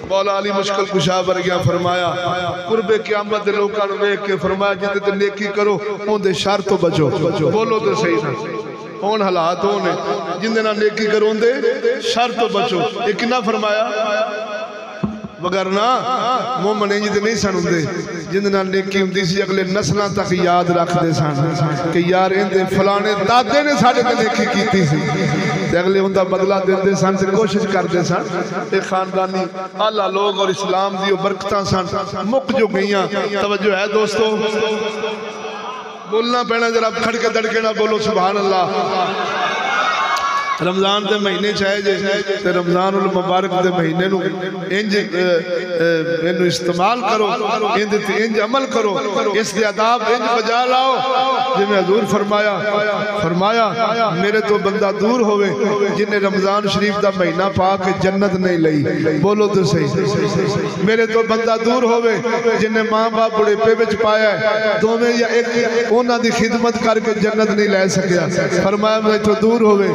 मौला अली मुश्किल कुशा वर्गिया फरमाया, कुर्बे क़यामत दे लोकां नूं वेख के फरमाया, जिंदे ते नेकी करो उहदे शर तो बचो, बोलो तो सही ना। हुण हालात होने जिंदे नाल नेकी करो उहदे शर तो बचो, ये किन्ना फरमाया? मगर ना मोमन इंज दे नहीं सन हुंदे, जिंदे नाल नेकी हुंदी सी अगले नस्लां तक याद रखदे सन कि यार इहदे फलाने दादे ने साडे ते नेकी कीती सी, ते अगले उनका बदला देंदे सन ते कोशिश करते सन। ये खानदानी आला लोग और इस्लाम दी बरकतां सन मुक जो गईयां। तवज्जो है दोस्तों, बोलना पैना जरा खड़के दड़के ना बोलो सुभान अल्लाह। रमजान के महीने चाहे जे रमजान उल मुबारक के महीने इंज इनू इस्तेमाल करो, इंज अमल करो, इस आदाब इंज बजा लाओ जिन्हें हजूर फरमाया मेरे तो बंदा दूर होवे जिन्हें रमजान शरीफ का महीना पा के जन्नत नहीं लई, बोलो तो सही। मेरे तो बंदा दूर होवे जिन्हें माँ बाप बुढ़ेपे विच पाया दोवें या एक उन्हां दी खिदमत करके जन्नत नहीं लै सकिया। फरमाया मैं तो दूर होवे,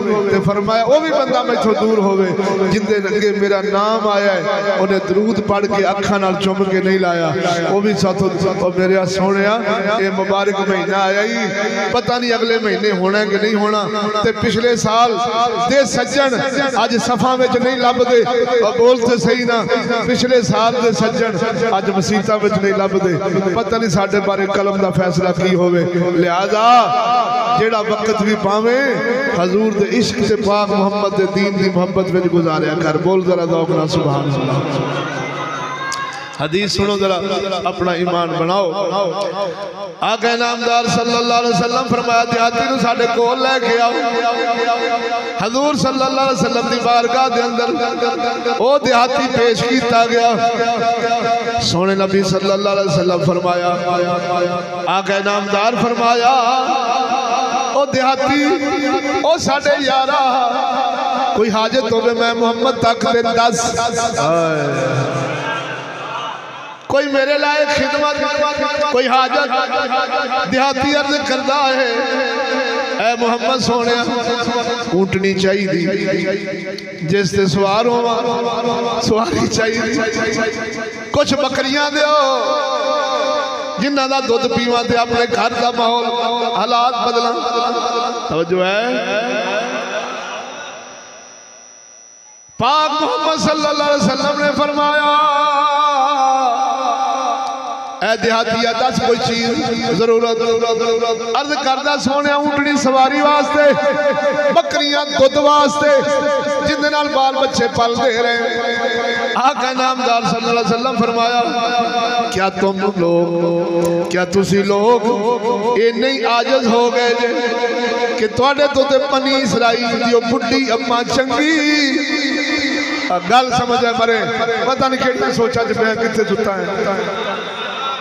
फरमाया वो भी बंदा मैथों दूर होवे जिंदे अगे मेरा नाम आया है, उन्हें दरूद पढ़ के अखां नाल चुम के नहीं लाया, वो भी साथों। मेरे सोहणिया ये मुबारक महीना आया ही, पता नहीं अगले महीने होना कि नहीं होना। ते पिछले साल दे सज्जन अज सफा विच नहीं लभदे, बोलते सही ना, पिछले साल दे सज्जन अज मसीतां विच नहीं लभदे, पता नहीं साडे बारे कलम दा फैसला की होवे। लिहाजा जेड़ा वक्त भी पावे हजूर दे इश्क से पाक मोहम्मद दे दीन दी मोहब्बत में गुजारिया कर। बोल जरा दौक ना सुभान अल्लाह। हदीस सुनो जरा, अपना ईमान बनाओ। आका नामदार सल्लल्लाहु अलैहि वसल्लम फरमाया देहाती नूं साडे कोल लेके आओ। हजूर सल्लल्लाहु अलैहि वसल्लम दी बारगाह दे अंदर ओ देहाती पेश किया गया। सोने नबी सल्लल्लाहु अलैहि वसल्लम फरमाया, आका नामदार फरमाया ओ देहाती ओ साडे यारा कोई हाजत होवे मैं मोहम्मद तक ते दस, कोई मेरे लायक खिदमत कोई हाजत देहाती अर्ज करता है, ऐ मोहम्मद सोने ऊंटनी चाहिए जिस ते सवार होवा, सवारी चाहिए, कुछ बकरियां दो जिन्ना दा दुध पीवा ते अपने घर का माहौल हालात बदला। तो जो है पाक मोहम्मद सल्लल्लाहु अलैहि वसल्लम ने फरमाया, ऐ देहातिया दस कोई चीज जरूरत अर्ज करदा सोने ऊंटनी सवारी वास्ते, बकरियां दुध वास्ते, जिंदे नाल बाल बच्चे पलते रहे। आका नामदार सल्लल्लाहु अलैहि वसल्लम फरमाया, क्या तुम लोग, क्या तुसी लोग ये नहीं आजज हो गए जे कि तुहाडे तो ते बनी इसराइल दी बुढ़ी अम्मा चंगी गल समझ मरे, पता नहीं कि सोचा च मैं कितने सुता है।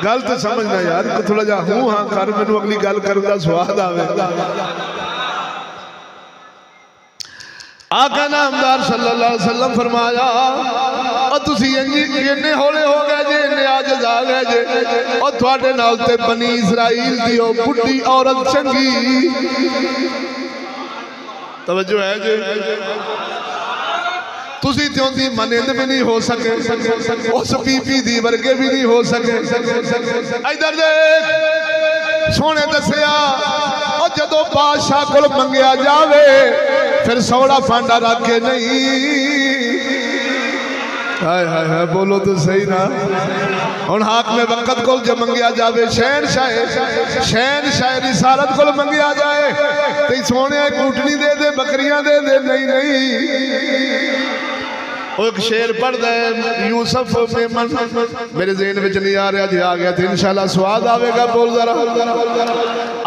गल तो समझना यार, थोड़ा जा हूँ हाँ कर, मैनू अगली गल करने का स्वाद आवे। आका नामदार सल्लल्लाहु अलैहि वसल्लम फरमाया, और तुसी इन्ने हौले हो गए जे, इन्ने आजिज़ आ गए जे, और तुहाडे नाल ते बनी इसराइल दी ओ बुढ़ी औरत चंगी। तवज्जो है जे, तुसी ते उनदी मनिंद भी नहीं हो सके, उस बीबी दी वर्गे भी नहीं हो सके। इधर देख सोने दसिया, और जदों बादशाह कोल मंगया जावे फिर सौड़ा फांडा रख के नहीं। हाय हाय हाय बोलो तो सही ना। हुण हाक में वक़्त को जब मंगया जावे, शहनशाह रिसालत को मंगया जाए तो सोने कूटनी दे दे, बकरियां दे दे, नहीं नहीं। एक शेर पढ़ता है यूसुफ मेमन, मेरे ज़हन में नहीं आ रहा जी, आ गया तो इंशाल्लाह स्वाद आवेगा। बोल जरा।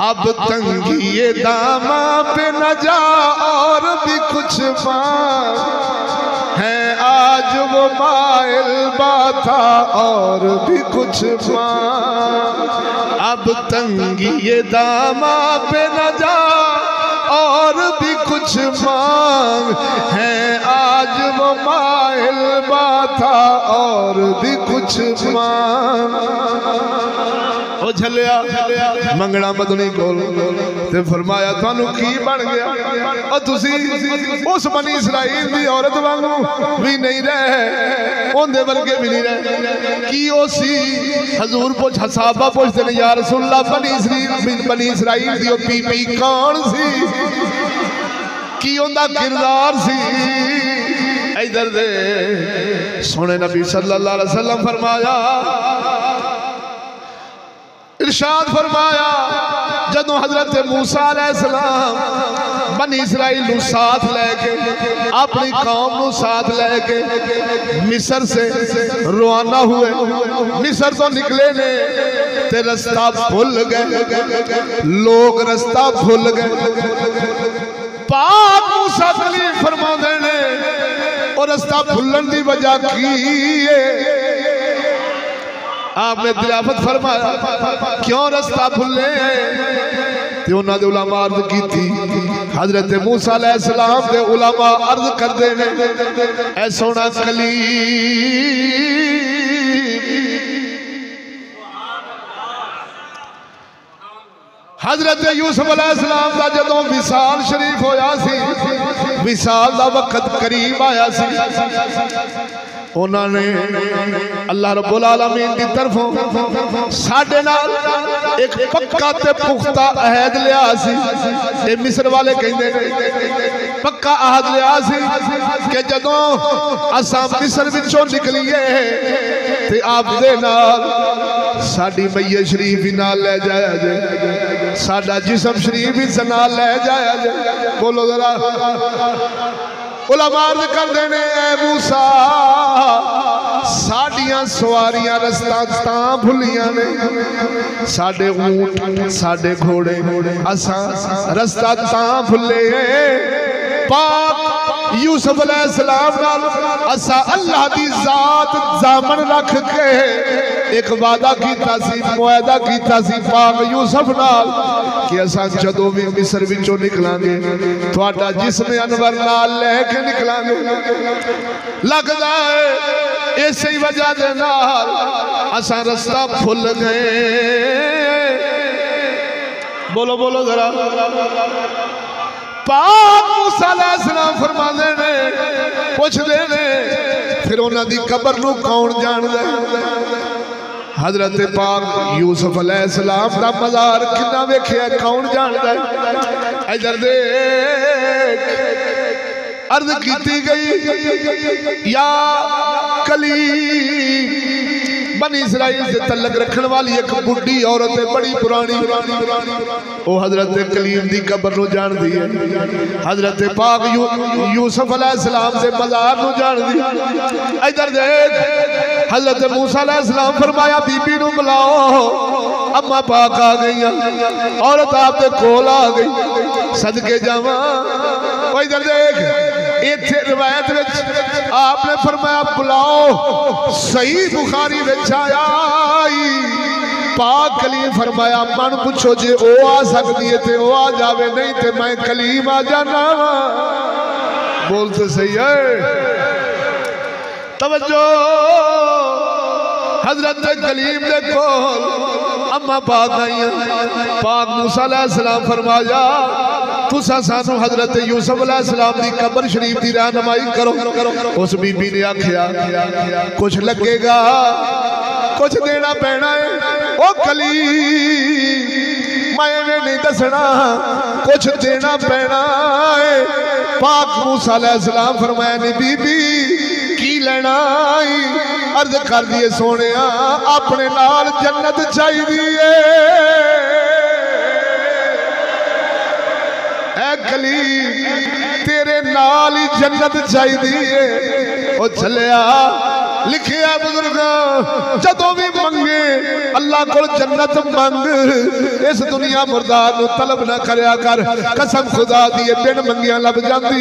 अब तंगी ये दामा पे न जा और भी कुछ मांग है, आज वो माइल बाथा और भी कुछ मांग। अब तंगी ये दामा पे न जा और भी कुछ मांग है, आज वो माइल बाथा और भी कुछ मांग। ओ झलिया मंगना मदनी कोल ते फरमाया थानू की बन गया, और तुसी उस बनी इसराइल दी औरत वांगू भी नहीं रहे, उनदे वर्गे भी नहीं रहे। की ओ सी हजूर पुछ सहाबा पुछदे ने, या रसूलल्लाह बनी इसराइल दी ओ बीबी कौन सी, की उनदा किरदार सी। इधर दे सोने नबी सल्लल्लाहु अलैहि वसल्लम फरमाया, इरशाद फरमाया, जदों हजरत मूसा अलैहिस्सलाम बनी इसराइल नू साथ लेके, अपनी कौम नू साथ लेके मिस्र से रवाना हुए, मिस्र तो निकले ने ते रास्ता भूल गए, लोग रास्ता भूल गए। पाक मूसा कलीम फरमाते ने, और रास्ता भूलन की वजह की है? आपने दिलाफत फरमाया क्यों रास्ता भूले? ते उन्होंने उलमा अर्ज की थी, हजरत मूसा अलैहिस्सलाम के उलमा अर्ज करते हैं, ऐ सोना कलीम हजरत यूसुफ अलैहिस्सलाम का जदों विसाल शरीफ होया सी, विसाल का वक्त करीब आया सी, उन्होंने अल्लाह रब्बुल आलमीन की तरफों साडे नाल एक पक्का ते पुख्ता अहद लिया सी। ये मिस्र वाले कहते हैं पक्का अहद लिया सी कि जदों असां मिस्र विचों निकलीए ते आप दे नाल साडी मैयत शरीफ भी नाल ले जाया जे, साडा जिस्म शरीफ भी नाल ले जाया जे। बोलो जरा। उलमा अर्ज करते ने, ऐ मूसा साडियां सवारियां रस्ता तां भुलियां ने, साडे ऊंट साडे घोड़े असां रस्ता तां भुले। पाक यूसुफ अलैहिस्सलाम नाल असा अल्लाह दी जात जामन रख के एक वादा कीता सी, मुआदा कीता सी पाक यूसुफ नाल कि असा जदों भी मिस्र विचों निकलांगे तुहाडा जिस्म अनवर नाल लेके निकलांगे। लगदा है इसी वजह दे नाल असा रास्ता भुल गए। बोलो बोलो जरा। पाक मूसा अलैहिस्सलाम फरमाते ने, पुछदे ने फिर उन्हां दी कब्र नूं कौन जानदा? हजरत पाक यूसुफ अलैहिस्सलाम दा मज़ार किन्ना वेखिया कौन जानदा? इधर देख अर्ज की गई, या कलीम बनी इसराइल से तलक रखने वाली एक बुढ़ी औरत है, बड़ी पुरानी, वो हजरत कलीम दी कब्र नूं जानदी है। हजरत पाक यूसुफ अलैहिस्सलाम से मज़ार नूं जानदी। इधर देख हजरत मूसा अलैहिस्सलाम फरमाया बीबी नूं बुलाओ, अम्मा पाक आ गई, औरत आप दे कोल आ गई, सदके जावा। इधर देख इत्थे रिवायत विच आपने फरमाया बुलाओ, सही बुखारी विच आया पाक कलीम फरमाया अम्मा नूं पुछो जे ओ आ सकदी है ते ओ आ जावे, नहीं ते मैं कलीम आ जाना। बोलते सही है। तवज्जो, हजरत कलीम दे कोल अम्मा पाक आई। पाक मूसा अलैहिस्सलाम फरमाया तुसा सानू हजरत यूसुफ अलैहिस्सलाम दी कब्र शरीफ दी रहनुमाई करो। उस बीबी ने आखिया कुछ लगेगा, कुछ देना पैना है। ओ कलीम मैंने नहीं दसना, कुछ देना पैना है। पाक मूसा अलैहिस्सलाम फरमाया नहीं बीबी की लेना। अर्ज कर दिए सोने अपने नाल जन्नत चाहिए। कलीम तेरे नाल ही जन्नत चाहिए। ओ चलिया लिखिया बुजुर्ग जदों भी मंगे अल्लाह को जन्नत मंग, इस दुनिया मुर्दार नूं तलब ना करया कर। कसम खुदा दी बिन मंगिया लब जाती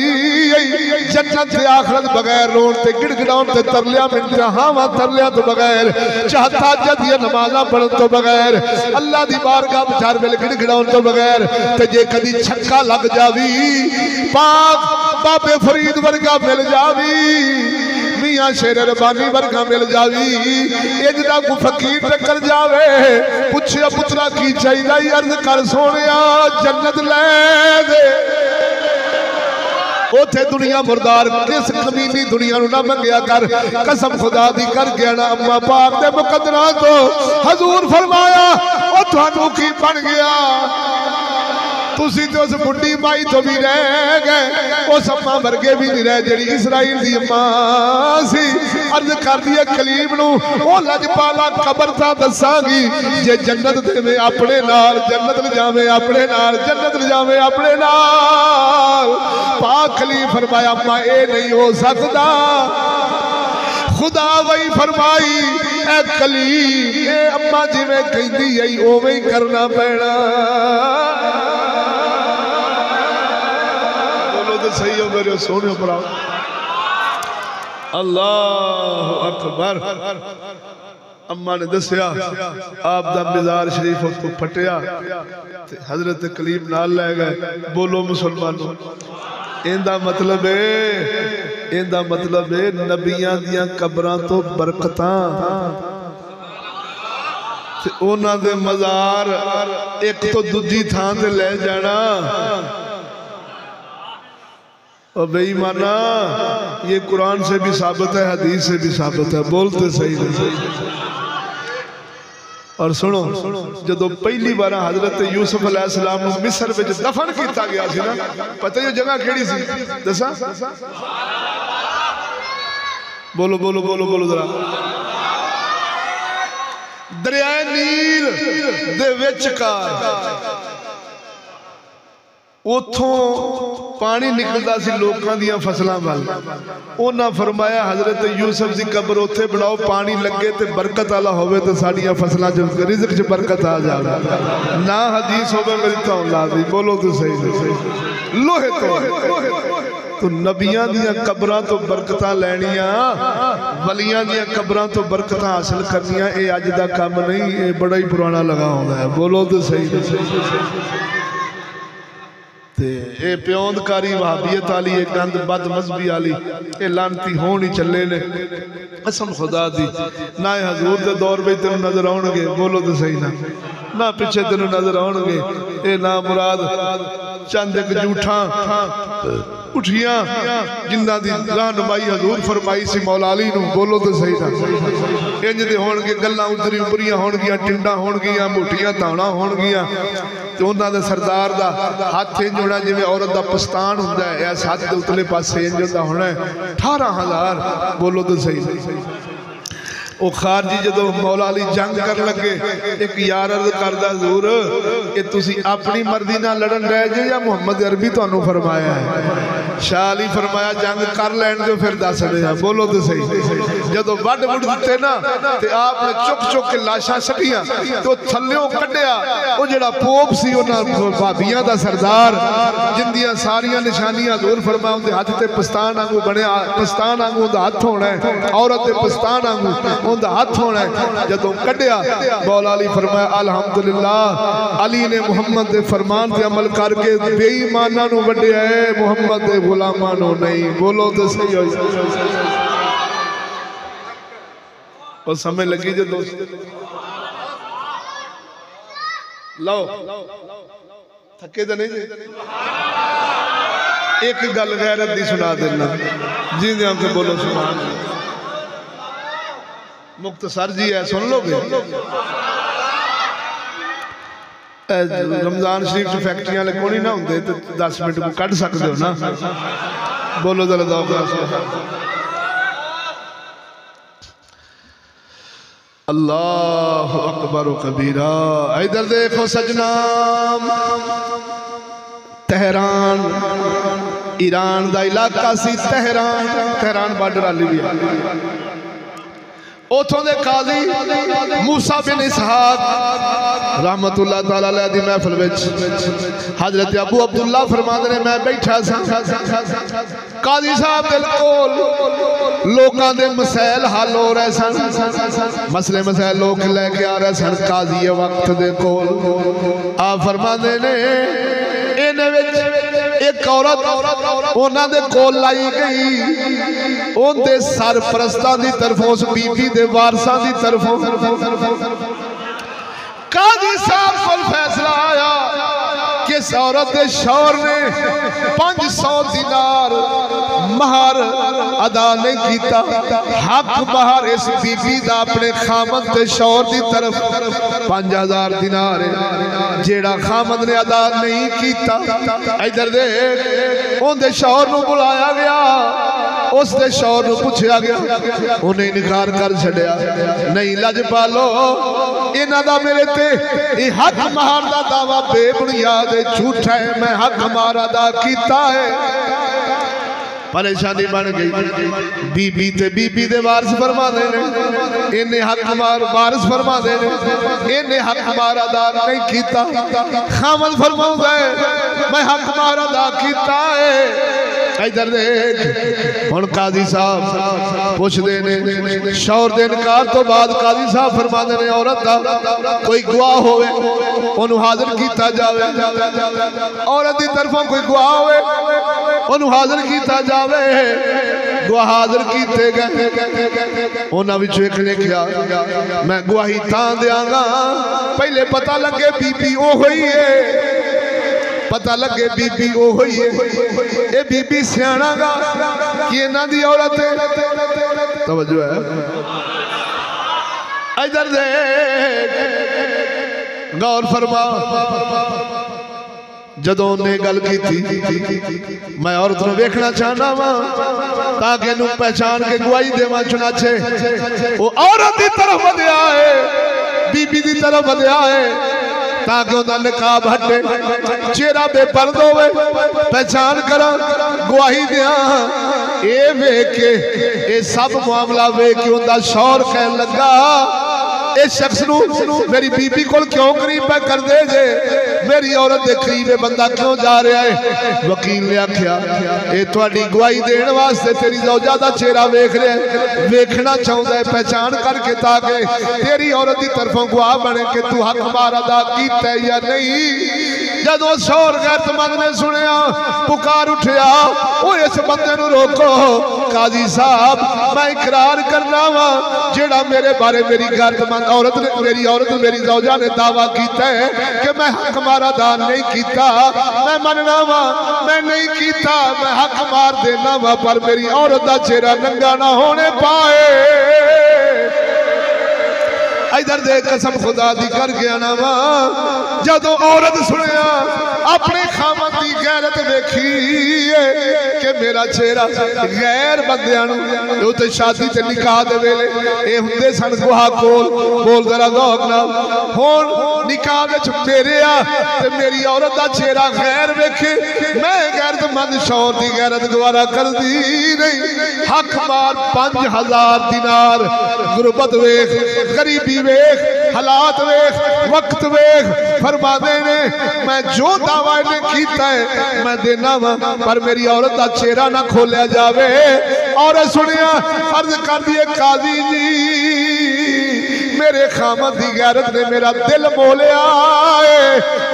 जन्नत ते आखरत बगैर रोन ते गिड़गिड़ाउण ते तरलिया मिंट हावां तरलिया तो बगैर चाहता जदिया नमाज़ां पढ़न तो बगैर अल्लाह दी बारगाह विच हर वेले गिड़गिड़ाउण तो बगैर ते जे कदी छक्का लग जावी पाक बाबे फरीद वर्गा मिल जावी, मियां शेर रबानी वर्गा मिल जावी, इजदा को फकीर टक्कर जावे पुछया पुत्रा की चाहिए। अर्ज कर सोनिया जन्नत ले दे। उथे दुनिया मुर्दार किस कमीनी दुनिया ना मंगया कर। कसम खुदा दी कर गया ना अम्मा पाक दे मुकद्दरा तो हजूर फरमाया ओ थानू की बन गया। तुसी तो उस बुढ़ी माई तो भी रह गए, उस अम्मा वर्गे भी नहीं रहे जी इसराइल दी अम्मा सी। अर्ज कर दिया कलीम नूं ओ लजपाला कबर ता दसांगी जे जन्नत देवे अपने नाल जन्नत ले जावे, अपने नाल जन्नत ले जावे अपने नाल। पाक कलीम फरमाया अम्मा ए नहीं हो सकता। खुदा वही फरमाई ए कलीम ए अम्मा जिवें कहंदी आई ओवें ही करना पैना। सही हो मेरे सोने पर अल्लाह अकबर। अम्मा ने दसिया आप दा मिज़ार शरीफ उसको फटिया हजरत कलीम नाल ले गए। बोलो मुसलमानों इंदा मतलब है नबियां दियां कब्रां तो बरकतां ते उन्हां दे मज़ार एक तो दूजी थां ते ले जाना। और बेईमाना ये कुरान से भी साबित है, हदीस से भी साबित है। बोलते सही नहीं। और सुनो जदों पहली बार हजरत यूसुफ अलैहिस्सलाम नूं मिस्र विच दफन किया गया सी ना, पता ही जगह केड़ी सी दसा? बोलो बोलो बोलो बोलो जरा। दरियाए नील दे विचकार उथों पानी निकलता सी लोगों दी फसलों वाल। उन्हें फरमाया हजरत यूसुफ की कब्र उत्थे बनाओ, पानी लगे तो बरकत वाला होवे तो साडियां फसलों च रिज़्क च बरकत आ जाए। ना हदीस होवे मेरी तो ला दी। बोलो तो सही लोहे तो नबियां दियां कब्रां तो बरकतां लैनियां, वलियां दियां कब्रां तो बरकतां हासिल करनियां ये अज दा काम नहीं, ये बड़ा ही पुराना लगा होंदा है। बोलो तो सही ये प्योंदकारी वहाबियत वाली ये गंद बद मजहबी वाली ये लानती होनी चले ने। कसम खुदा दी ना हजूर के दौर में तेन नजर आउणगे। बोलो तो सही ना पिछे तेन नजर आउणगे। ये ना मुराद चंद एक जूठा उठिया जिन्ना दी रहनुमाई हजूर फरमाई सी मौला अली नूं। बोलो तो सही ना इंज दे होणगे गल्लां उतरी उपरियां होणगियां, टिंडा होणगियां, मोटियां धावणा होणगियां ते उन्हां दे सरदार दा हाथ इंज होना जिवें औरत दा पस्तान हुंदा है, इस हाथ दे उतले पासे इंज हुंदा होना 18,000। बोलो तो सही वो खारजी जो मौला अली जंग कर लगे एक यार अर्ज करदा हजूर ये तुसी अपनी मर्जी ना लड़न रह जे या मुहम्मद अरबी तुहानू फरमाया है? शाह अली फरमाया जंग कर लैन दो फिर दस दे। बोलो तो सही जदों वड वुड दिते ना ते आपने चुक चुक के लाशां सटियां तो थल्लियों कड्डिया वो जेड़ा पोप सी उन्हां भाबियां दा सरदार जिंदियां सारियां निशानियां हजूर फरमाया उनदे हाथ ते पस्तान वांगू बनया पस्तान वांगू उनदा हाथ होना है औरत दे पस्तान वांगू उनदा हाथ होना है जदों कड्डिया मौला अली फरमाया अल्हम्दुलिल्लाह अली ने मुहम्मद दे फरमान ते अमल करके बेईमानां नूं वड्डिया है मुहम्मद दे गुलामां नूं नहीं बोलो तो सही हो और समय लगी जो दोस्त लो थके तो नहीं एक गल गैरत दी सुना देना जी के बोलो सुभान मुख्तसर जी है सुन लोगे रमजान शरीफ च फैक्ट्रियां वाले कोई ना होंगे तो 10 मिनट को कढ़ सकते हो ना बोलो जरा अल्लाह अकबर कबीरा। इधर देखो सजना तेहरान ईरान का इलाका सी तेहरान बॉर्डर वाली भी उथों दे काजी मूसा बिन इसहाक रहमतुल्लाह तआला अलैह दी महफिल विच हजरत अबू अब्दुल्ला फरमाते ने मैं बैठा सा काजी साहब दे कोल लोकां दे मसैल हल हो रहे सन मसले मसैल लोग लेके आ रहे सन काजी वक्त दे कोल आ फरमाते ने इन्हें विच एक औरत उन्हां दे कोल लाई गई उनके सरपरस्तां दी तरफों उस बीबी दे वारसां दी तरफों काजी साहब को फैसला आया कि इस औरत के शौहर ने 500 दिनार महर अदा नहीं किया हक महर इस बीबी दा अपने खामद के शौहर की तरफ 5000 दिनार जेड़ा खामद ने अदा नहीं किया इधर देख उनके शौहर को बुलाया गया उसके शौहर को पूछा गया उन्हें इनकार कर छड़िया नहीं लजपालो इन्हां दा मेरे ते हक महर दा दावा बेबुनियाद झूठा है मैं हक महर अदा किया है परेशानी बन गई बीबी ते बीबी दे वारिस फरमा दे इन्हें हक मार वारिस फरमा दे इन्हें हक मार अदा नहीं किया खामद फरमाऊंगा मैं हक मार अदा किया है इधर देख हुण काजी साहब पूछते ने शौहर दे इनकार तो बाद काजी साहब फरमाते ने औरत दा कोई गवाह होवे ओनू हाजिर किया जावे औरत की तरफों कोई गवाह होवे ओनू हाजिर किया जावे गवाह हाजिर किए गए उन्हां विचों एक ने कहा मैं गवाही तां देंगा पहले पता लगे बीबी ओ होई है पता लगे बीबी ओ होई है ये बीबी सियाणा गा कि इन्हां दी औरत है तवज्जो है इधर देख गौर फरमा जदों ने गल की मैं औरत को वेखना चाहना वा ताकि इनू पहचान के गवाही देवा चुनाचे वो औरत की तरफ वधिया है बीबी की तरफ वधिया है ताकि उनका निकाब हटे चेहरा बेपर्द होवे पहचान करा गवाही दिया ये वेख के ये सब मामला वेख के उनका शौहर कह लगा इस शख्स मेरी बीबी को क्यों करीब पे कर दे जे मेरी औरत के करीब बंदा क्यों जा रहा है वकील ने आख्या ये थोड़ी गवाही देने वास्ते तेरी जौजा का चेहरा वेख रहा है वेखना चाहता है पहचान करके ताकि तेरी औरत की तरफों गवाह बने कि तू हक मार अदा किया या नहीं जदों शौहर गैरतमंद ने सुनिया पुकार उठिया वो इस बंदे नूं रोको काजी साहब मैं इकरार करना वा जेड़ा मेरे बारे मेरी गैरतमंद औरत ने मेरी जौजा ने दावा किया है कि मैं हक मार अदा नहीं किया मैं मनना वा मैं नहीं किया मैं हक मार देना वा पर मेरी औरत का चेहरा नंगा ना होने पाए इधर दे कसम खुदा दी करके आना वा जदों औरत सुनिया अपने खामद दी गैरत देखी कि मेरा चेहरा गैर बंदियां नूं ते शादी ते निकाह दे वेले ए हुंदे सन गुहा कोल बोल जरा गौर नाल हुण निकाह विच मेरे आ ते मेरी औरत दा चेहरा गैर वेखे मैं गैरतमंद शौहर दी गैरत गवारा करदी नहीं हक मार 5000 दिनार गुरबत वेख गरीबी वेख हालात वेख वक्त वेख फरमादे ने मैं जो दावा ने कीता है मैं देना वा पर मेरी औरत का चेहरा ना खोलिया जावे। और सुनिया अर्ज कर दिए काजी जी मेरे खामद दी गैरत ने मेरा दिल मोलिया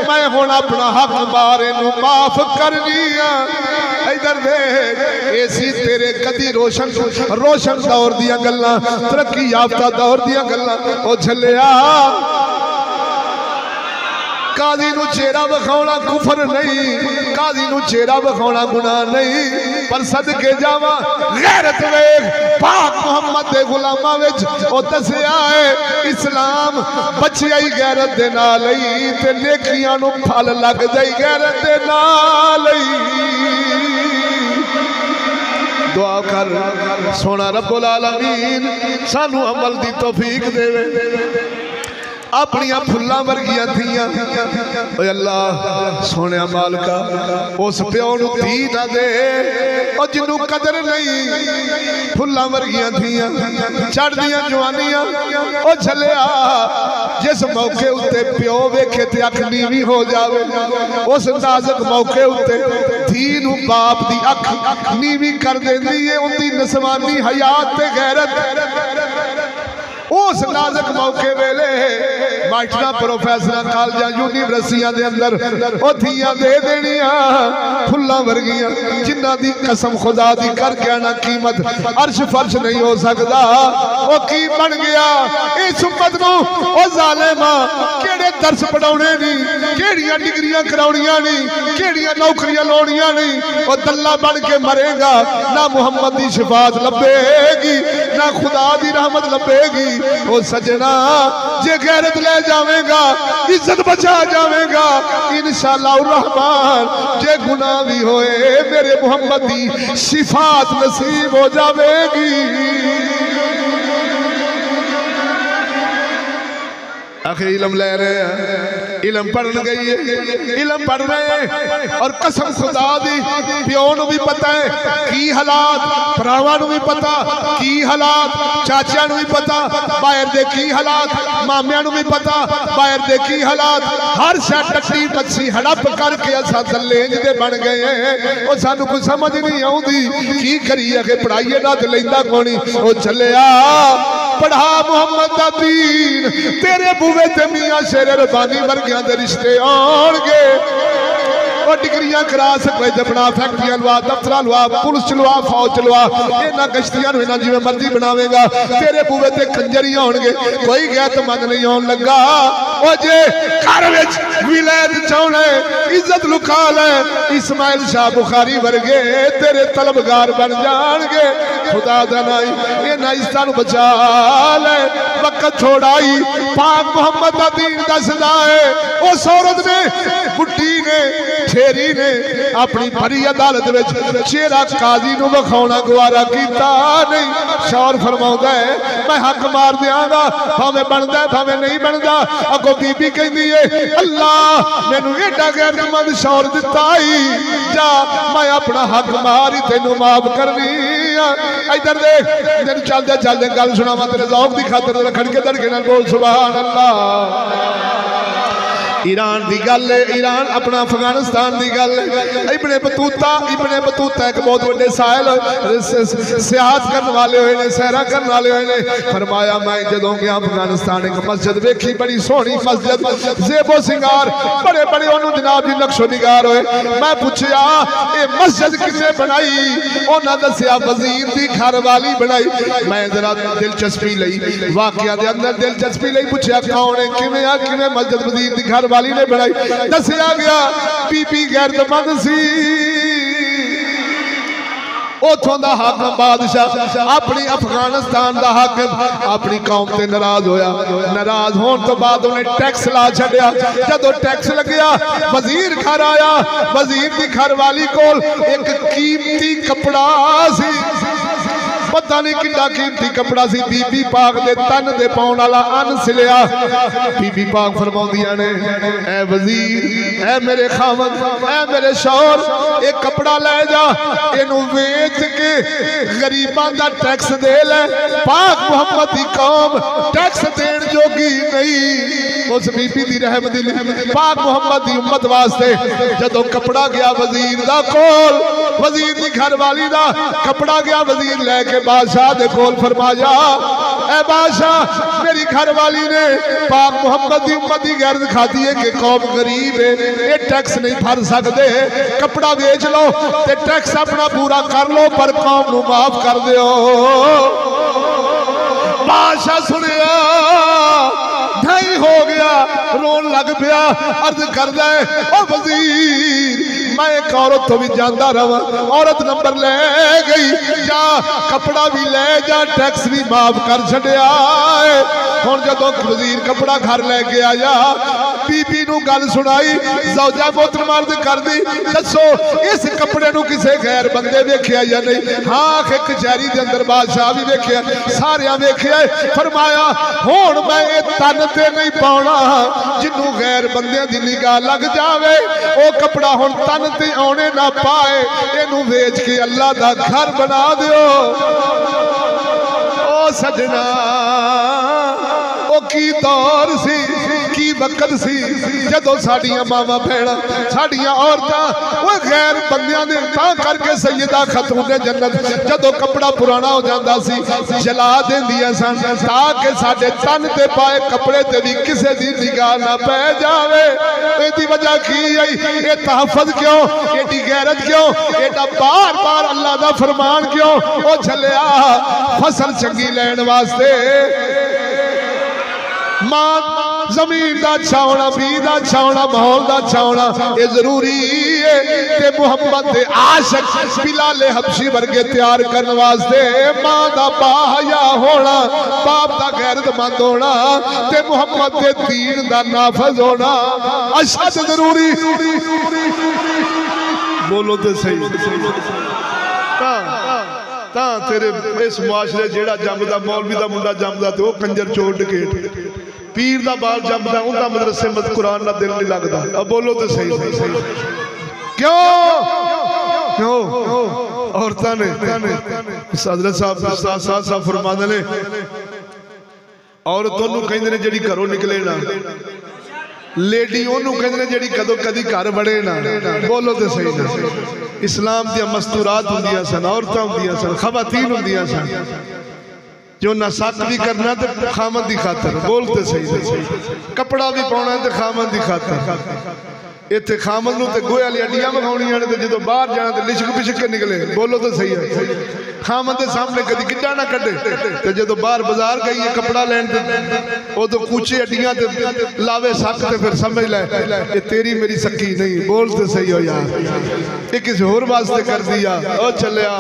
मैं हुण अपना हक मारे नू माफ करनी आ। इधर देख एसी तेरे कदी रोशन रोशन दौर दियां गल्लां तरक्की याफ्ता दौर दियां गल्लां ओ झलिया काजी नू चेहरा विखाउणा कुफर नहीं काजी नू चेहरा विखाउणा गुनाह नहीं पर सदके जावा गैरत वेख पाक मुहम्मद दे गुलामां विच ओ दसिया है इस्लाम बचिया ही गैरत दे नाल ही ते नेकियां नू फल लग जाई गैरत दे नाल ही। दुआ कर सोना रब्बुल आलमीन सानू अमल दी तौफीक देवे अपनिया फुल्लां वर्गियां थियां ओए अल्लाह सोने मालका उस प्यो नूं धी ना दे ओ जिन्नू कदर नहीं फुल्लां वर्गियां थियां चढ़दियां जवानियां ओ झलिया जिस मौके उत्ते प्यो वेखे ते अख नीवी हो जावे उस नाजुक मौके उत्ते धी नूं बाप दी अख नीवी कर देंदी है उंदी नस्वानी हयात ते गैरत उस नाजुक मौके वेले मास्टरा प्रोफेसर कॉलेजा यूनिवर्सिटियां दे अंदर ओ धियां दे देनियां फुल्लां वर्गियां जिन्हां दी कसम खुदा दी करके आना कीमत अर्श फर्श नहीं हो सकदा। ओ की बन गया इस उम्मत नूं ओ जालिमा केड़े दर्स पढ़ाउणे नहीं केड़ियां डिग्रियां कराउणियां नहीं केड़ियां नौकरियां लाउणियां नहीं ओ दल्ला बन के मरेगा ना मुहम्मद दी शफाअत लभेगी ना खुदा दी रहमत लभेगी। ओ सजना जे गैरत ले जावेगा इज्जत बचा जावेगा इंशाअल्लाह रहमान जे गुनाह भी होए मेरे मुहम्मद दी सिफात नसीब हो जावेगी। आखिर इलम ले रहे हैं इलम पढ़न गई है इलम पढ़ रहे हैं और कसम खुदा दी प्यो नूं भी पता है की हालात भरावां नूं भी पता की हालात चाचियां नूं भी पता बाहर दे की हालात मामियां नूं भी पता बाहर दे की हालात हर शै टट्टी मच्छी हड़प करके असां दलेंज दे बन गए हैं ओ सानू कोई समझ नहीं आउंदी की करिए कि पढ़ाइए ना ते लैंदा कोनी ओ चलिया पढ़ा मुहम्मद दा दीन तेरे बूवे ते मियां शेर रब्बानी वर्गियां दे रिश्ते आउणगे और डिग्रियां करा सके ते बना फैक्ट्रियां लवा दफ्तर लवा पुलिस लवा फौज लवा इन्हां गश्तियां नूं इन्हां जिवें मर्जी बनावेगा तेरे बूवे ते कंजर ही आउणगे कोई गैरतमंद नहीं आउण लगा। ओ जे घर विच विलायत चाहना इज्जत लुका ले इस्माइल शाह बुखारी वर्गे तेरे तलबगार बन जाणगे खुदा दा नाई इन्हां इज्जतां नूं बचा ले वक्त छोड़ाई पाक मुहम्मद दा दीन दसदा है उस औरत ने बुढ़ी ने शेरी ने अपनी भरी अदालत विच चेहरा काजी नूं विखाउणा गवारा कीता नहीं। शौर फरमाउंदा है मैं हक मार दियांगा भावें बनदा भावें नहीं बनदा अगो बीबी कहंदी है अल्लाह मैनू एडा गैरतमंद शौर दिता ही जा मैं अपना हक मार ही तैनू माफ करनी। इधर देख तेन चलदे चलदे गल सुनावां तेरे ज़ौक दी खातिर रखण के धड़के नाल बोल सुभान अल्लाह। ईरान की गल है ईरान अपना अफगानिस्तान की गल है इब्ने बतूता एक बहुत बड़े साहिल सियाहत करने वाले हुए ने सैरा करने वाले हुए ने फरमाया मैं जदों गया अफगानिस्तान एक मस्जिद वेखी बड़ी सोहनी मस्जिद जेबो सिंगार बड़े बड़े उन्होंने जनाब जी नक्शो निगार होए मैं पूछया ये मस्जिद किसने बनाई उन्होंने दसिया वजीर की घर वाली बनाई। मैं जरा दिलचस्पी लई वाकया दे अंदर दिलचस्पी लई पूछया कौन है किवें मस्जिद वजीर की घर वाली ने बनाई दसिया गया बीबी गैरतमंद सी उथों दा हाकिम बादशाह अपनी अफगानिस्तान दा हाकिम अपनी कौम ते नाराज होया। नाराज होने तो बाद उन्हें टैक्स ला छड्या। जदों टैक्स लग्या वजीर घर आया। वजीर दी घरवाली कोल एक कीमती कपड़ा सी, पता नहीं कितना कीमती कपड़ा सी। बीबी पाक दे तन दे पाउण वाला अन सिलिया। बीबी पाक फरमाउंदियां ने ऐ वजीर, ऐ मेरे खावंद, ऐ मेरे शौहर, एक कपड़ा ले जा, इनू वेच के गरीबां दा टैक्स दे ले। पाक मुहम्मद दी कौम टैक्स देण जोगी नहीं। उस बीबी दी रहम दिल पाक मुहम्मद दी उम्मत वास्ते जदों कपड़ा गया वजीर दा कोल, वजीर दी घरवाली दा कपड़ा गया वजीर लेके बादशाह दे कोल। फरमाया ऐ बादशाह, मेरी घरवाली ने पाक मुहम्मद दी उम्मत दी गैरत खाती है कि कौम गरीब है, ये टैक्स नहीं भर सकते, कपड़ा बेच लो ते टैक्स अपना पूरा कर लो पर कौम नू माफ कर दियो। बादशाह सुनिया ढाई हो गया, रोन लग पिया। अर्ज करदा है ओ वजीर, मैं एक औरत तो भी जाता रहा, औरत नंबर ले गई, जा कपड़ा भी ले जा, टैक्स भी माफ कर छड्या। हुण जदों वजीर कपड़ा घर लेके आया, बीबी नू गल सुनाई, जौजा मोहतरम कर दी, दसो इस कपड़े नू किसे गैर बंदे वेख्या या नहीं? हाँ, कचहरी दे अंदर बादशाह भी वेख्या, सारियां वेख्या। फरमाया हुण मैं ये तन ते नहीं पाउणा जिन्नू गैर बंदियां दी निगाह लग जावे। ओ कपड़ा हुण तन ते आउणे ना पाए, इनू वेच के अल्लाह दा घर बना दियो। ओ सजना, ओ की दौर सी, की वक्त सी जदों साडियां मावां भैणां, साडियां औरतां वो गैर बंदियां दे तां करके सैयदा खतून जन्नत जदों कपड़ा पुराना हो जांदा सी जला देंदियां सन ताकि साडे तन ते पाए कपड़े ते भी किसे दी निगाह ना पै जावे। एदी वजह की है? ये तहफ़्फ़ुज़ क्यों, एडी गैरत क्यों, एडा बार बार अल्लाह दा फरमान क्यों? ओ झलिया फसल चंगी लैण वास्ते मां जमीन दा अच्छा होना, बी दा अच्छा होना, माहौल दा अच्छा होना ये जरूरी है। ते मुहम्मद दे आशिक बिलाल हबशी वर्गे तैयार करने वास्ते मां दा बाहया होना, बाप दा गैरतमंद होना ते मुहम्मद दे दीन दा नाफिज होना अशद जरूरी। बोलो तो सही। ता तेरे इस मुआशरे जेड़ा जमदा मौलवी दा मुंडा जमदा ते ओ कंजर चोर डकैत, पीर दा बाल जमदा उनका मदरसे मत कुरान ना दिल नहीं लगता। अब बोलो तो सही। क्यों क्यों औरतां ने हजरत साहब फरमाते ने औरत ओनू कहंदे ने जेड़ी घरों निकले ना, लेडी ओनू कहंदे ने जेड़ी कदों कदी घर बड़े ना। बोलो तो सही ना। इस्लाम दी मस्तूरात हुंदियां सन, औरतां हुंदियां सन, खवातीन हुंदियां सन जो ना सक भी करना तो खामद की खातर। बोलते सही। कपड़ा भी पाना तो खामद की खातर। इतने खामद नूं ते गोहे वाली अड्डियां विखाउणियां ने, जो बाहर जाना तो लिशक पिछक के निकले। बोलो तो सही है। खामद के सामने कभी किड्डा ना कड्डे, तो जो बाहर बाजार गई है कपड़ा लैन उदो कूचे अड्डियां लावे सक तो फिर समझ लै ये तेरी मेरी सकी नहीं। बोलते सही हो यार, ये किसी होर वास्ते कर दिया। ओ चलिया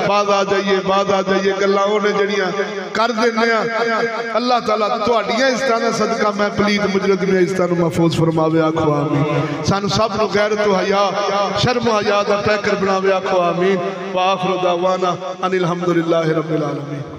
बाद आ जाइए, बाद आ जाइए, गल्लां ने जड़ियां कर देने। अल्लाह ताला तुहाडियां इज्जतां दा सदका मैं पलीत मुजरत में इज्जतां नूं महफूज फरमावे। आखो आमीन। सानू सब नूं गैरत तो हया शर्म हया दा पैकर बनावे। आखो आमीन। व आखिरु दावाना अनिल हम्दुलिल्लाहि रब्बिल आलमीन।